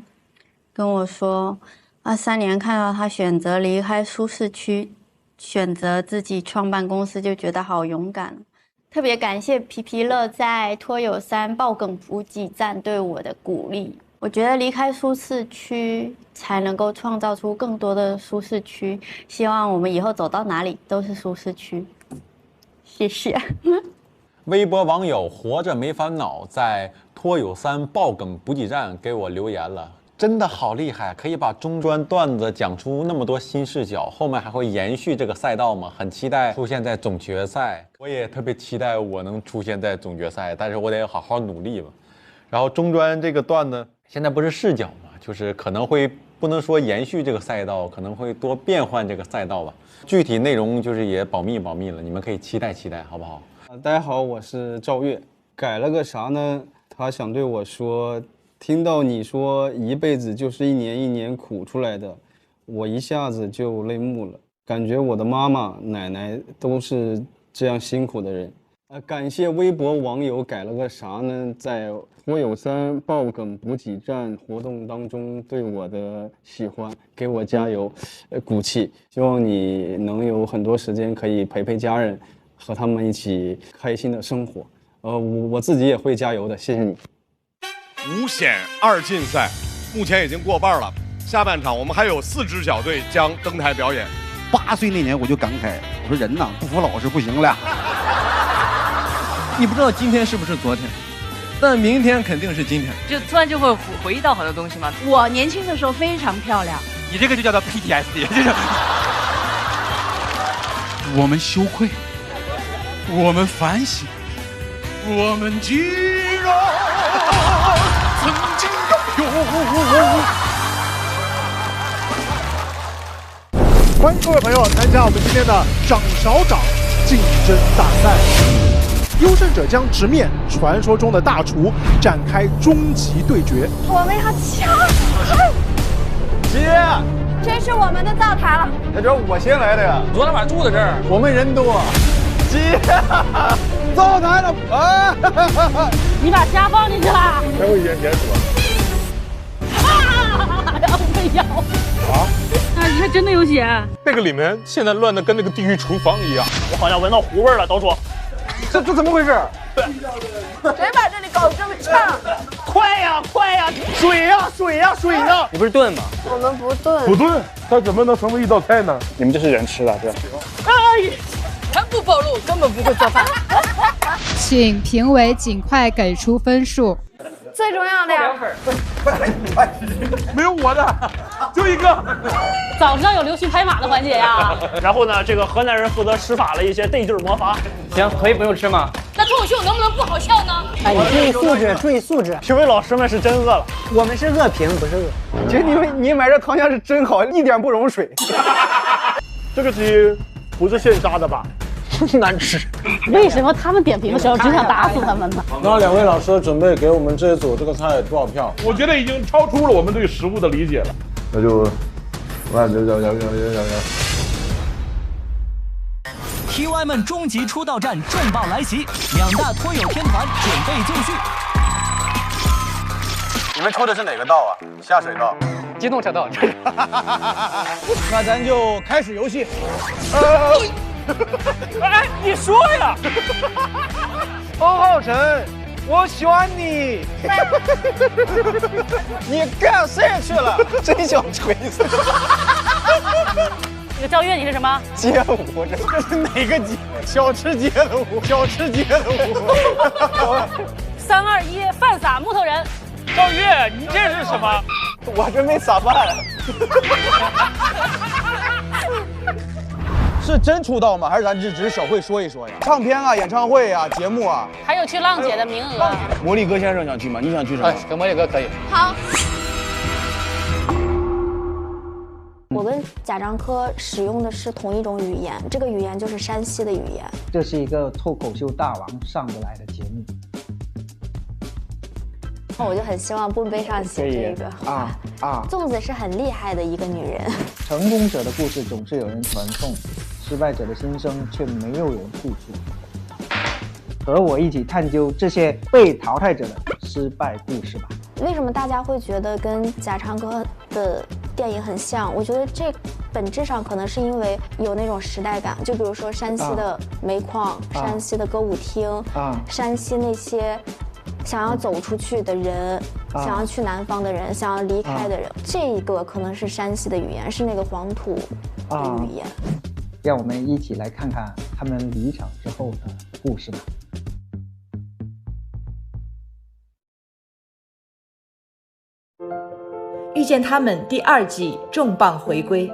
跟我说，23年看到他选择离开舒适区，选择自己创办公司，就觉得好勇敢。特别感谢皮皮乐在托友3爆梗补给站对我的鼓励。我觉得离开舒适区才能够创造出更多的舒适区，希望我们以后走到哪里都是舒适区。谢谢。微博网友活着没烦恼在托友3爆梗补给站给我留言了，真的好厉害，可以把中专段子讲出那么多新视角，后面还会延续这个赛道吗？很期待出现在总决赛，我也特别期待我能出现在总决赛，但是我得好好努力吧。然后中专这个段子现在不是视角嘛，就是可能会不能说延续这个赛道，可能会多变换这个赛道吧。具体内容就是也保密了，你们可以期待期待，好不好？大家好，我是赵月。改了个啥呢？他想对我说，听到你说一辈子就是一年一年苦出来的，我一下子就泪目了。感觉我的妈妈、奶奶都是这样辛苦的人。感谢微博网友改了个啥呢？在托友3爆梗补给站活动当中对我的喜欢，给我加油，鼓气。希望你能有很多时间可以陪陪家人，和他们一起开心的生活。我自己也会加油的，谢谢你。5险2进赛目前已经过半了，下半场我们还有4支小队将登台表演。8岁那年我就感慨，我说人呐，不服老实不行了。你不知道今天是不是昨天，但明天肯定是今天。就突然就会回忆到很多东西嘛。我年轻的时候非常漂亮。你这个就叫做 PTSD， 这个。我们羞愧，我们反省，我们既然曾经拥有。欢迎各位朋友参加我们今天的掌勺掌竞争大赛。优胜者将直面传说中的大厨，展开终极对决。我们要掐死！姐，这是我们的灶台了。那主要我先来的呀。昨天晚上住在这儿，我们人多。姐，灶台了啊！你把虾放进去了。才会眼前说。我要。啊？你还真的有血。那个里面现在乱的跟那个地狱厨房一样。我好像闻到糊味了，岛主。这怎么回事？谁把这里搞得这么呛？快呀，快呀！水呀，水呀，水呢？你不是炖吗？我们不炖。不炖，它怎么能成为一道菜呢？你们这是人吃的，对吧？哎，全部暴露，根本不会做饭。请评委尽快给出分数。最重要的呀，没有我的，就一个。早知道有溜须拍马的环节呀。然后呢，这个河南人负责施法了一些对劲魔法。行，可以不用吃吗？那脱口秀能不能不好笑呢？哎，注意素质，注意素质。评委老师们是真饿了，我们是恶评，不是饿。姐，你买这糖浆是真好，一点不溶水。这个鸡不是现杀的吧？难吃。为什么他们点评的时候只想打死他们呢？那2位老师准备给我们这一组这个菜多少票？我觉得已经超出了我们对食物的理解了。那就，TY 们终极出道战重磅来袭，2大托友天团准备就绪。你们抽的是哪个道啊？下水道、机动车道。那咱就开始游戏。哎，你说呀！欧浩辰，我喜欢你。你干谁去了？真想锤死！这个赵月，你是什么？街舞，这是哪个街？小吃街的舞，小吃街的舞。3、2、1，饭撒木头人。赵月，你这是什么？我这没撒饭。是真出道吗？还是咱只是小会说一说呀？唱片啊、演唱会啊、节目啊，还有去浪姐的名额。魔力哥先生想去吗？你想去什么？跟魔力哥可以。好。我跟贾樟柯使用的是同一种语言，这个语言就是山西的语言。这是一个脱口秀大王上得来的节目，我就很希望布碑上写这个。粽子是很厉害的一个女人。成功者的故事总是有人传颂，失败者的心声却没有人诉说。和我一起探究这些被淘汰者的失败故事吧。为什么大家会觉得跟贾樟柯的电影很像？我觉得这本质上可能是因为有那种时代感，就比如说山西的煤矿、山西的歌舞厅、山西那些想要走出去的人、想要去南方的人、想要离开的人，这个可能是山西的语言，是那个黄土的语言。让我们一起来看看他们离场之后的故事吧。遇见他们第2季重磅回归。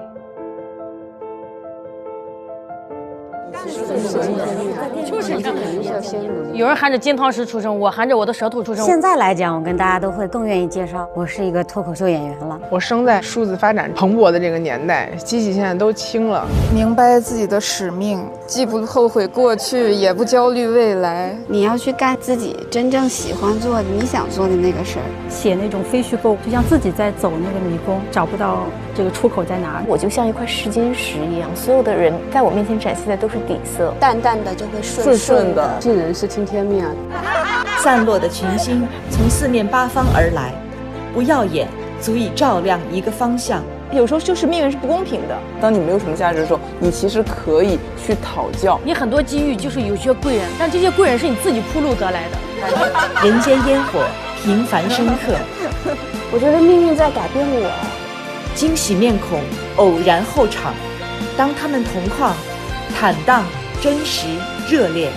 有人含着金汤匙出生，我含着我的舌头出生。现在来讲，我跟大家都会更愿意介绍，我是一个脱口秀演员了。我生在数字发展蓬勃的这个年代，机器现在都轻了。明白自己的使命，既不后悔过去，也不焦虑未来。你要去干自己真正喜欢做、你想做的那个事儿。写那种非虚构，就像自己在走那个迷宫，找不到这个出口在哪里。我就像一块试金石一样，所有的人在我面前展现的都是底色，淡淡的就会顺的。尽人事听天命啊！散落的群星从4面8方而来，不耀眼，足以照亮一个方向。有时候就是命运是不公平的。当你没有什么价值的时候，你其实可以去讨教。你很多机遇就是有些贵人，但这些贵人是你自己铺路得来的。人间烟火，平凡深刻。我觉得命运在改变我。惊喜面孔，偶然后场。当他们同框，坦荡、真实、热烈。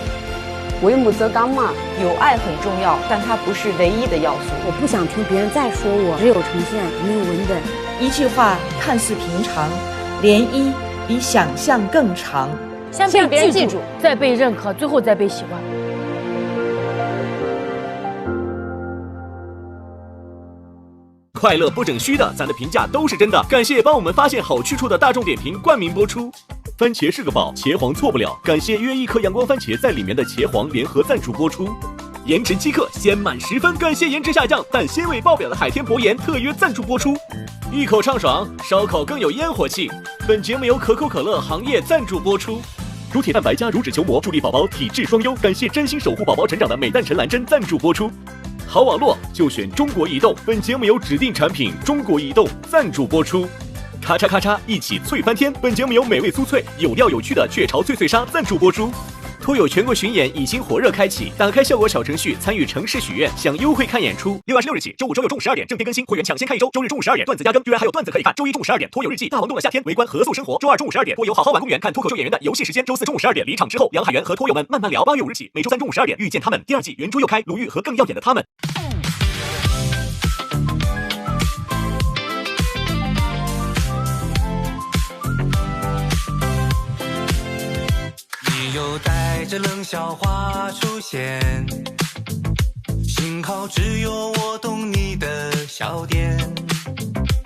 为母则刚嘛，有爱很重要，但它不是唯一的要素。我不想听别人再说我，只有呈现，没有文本。一句话看似平常，涟漪比想象更长。先被别人记住，再被认可，最后再被喜欢。快乐不整虚的，咱的评价都是真的。感谢帮我们发现好去处的大众点评冠名播出。番茄是个宝，茄皇错不了。感谢约1颗阳光番茄在里面的茄皇联合赞助播出。颜值7克，鲜满10分。感谢颜值下降但鲜味爆表的海天博颜特约赞助播出。一口畅爽，烧烤更有烟火气。本节目由可口可乐行业赞助播出。乳铁蛋白加乳脂球膜，助力宝宝体质双优。感谢真心守护宝宝成长的美蛋陈蓝针赞助播出。好网络就选中国移动，本节目由指定产品中国移动赞助播出。咔嚓咔嚓，一起脆翻天！本节目由美味酥脆、有料有趣的雀巢脆脆鲨赞助播出。脱友全国巡演已经火热开启，打开效果小程序，参与城市许愿，享优惠看演出。6月26日起，周5、周6中午12点正片更新，会员抢先看1周。周日中午12点段子加更，居然还有段子可以看。周1中午12点脱友日记，大王动了夏天，围观合宿生活。周2中午12点脱友好好玩公园，看脱口秀演员的游戏时间。周4中午12点离场之后，梁海源和脱友们慢慢聊。8月5日起，每周3中午12点遇见他们第2季圆桌又开，鲁豫和更耀眼的他们。你又带着冷笑话出现，幸好只有我懂你的笑点，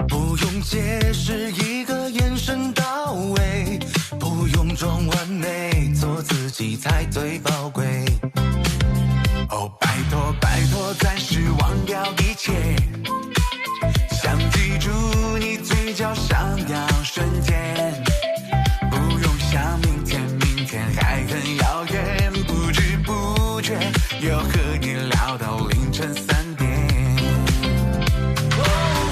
不用解释，一个眼神到位，不用装完美，做自己才最宝贵。哦，拜托拜托，暂时忘掉一切，想记住你嘴角上扬瞬间，不用想明天，明天还很遥远，不知不觉又和你聊到凌晨3点。哦，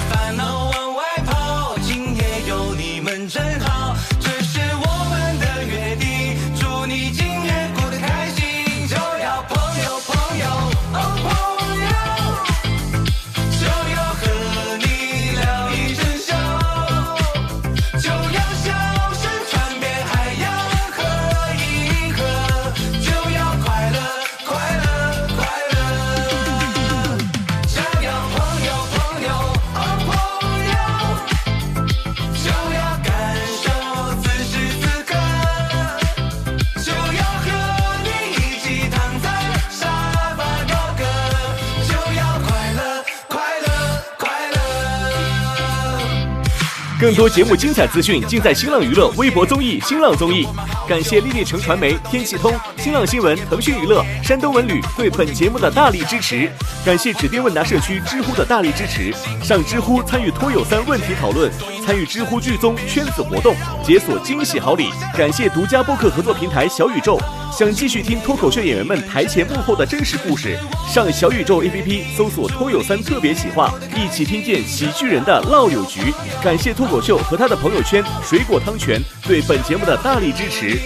烦恼往外跑，今夜有你们真好，这是我们的约定，祝你今夜过得开心，就要朋友朋友，哦朋友，就要和你聊一整宿，更多节目精彩资讯尽在新浪娱乐微博综艺、新浪综艺。感谢丽丽城传媒、天气通、新浪新闻、腾讯娱乐、山东文旅对本节目的大力支持。感谢指定问答社区知乎的大力支持。上知乎参与脱友3问题讨论，参与知乎剧综圈子活动，解锁惊喜好礼。感谢独家播客合作平台小宇宙。想继续听脱口秀演员们台前幕后的真实故事，上小宇宙 APP 搜索脱友3特别企划，一起听见喜剧人的唠友局。感谢脱口秀和他的朋友圈水果汤泉对本节目的大力支持。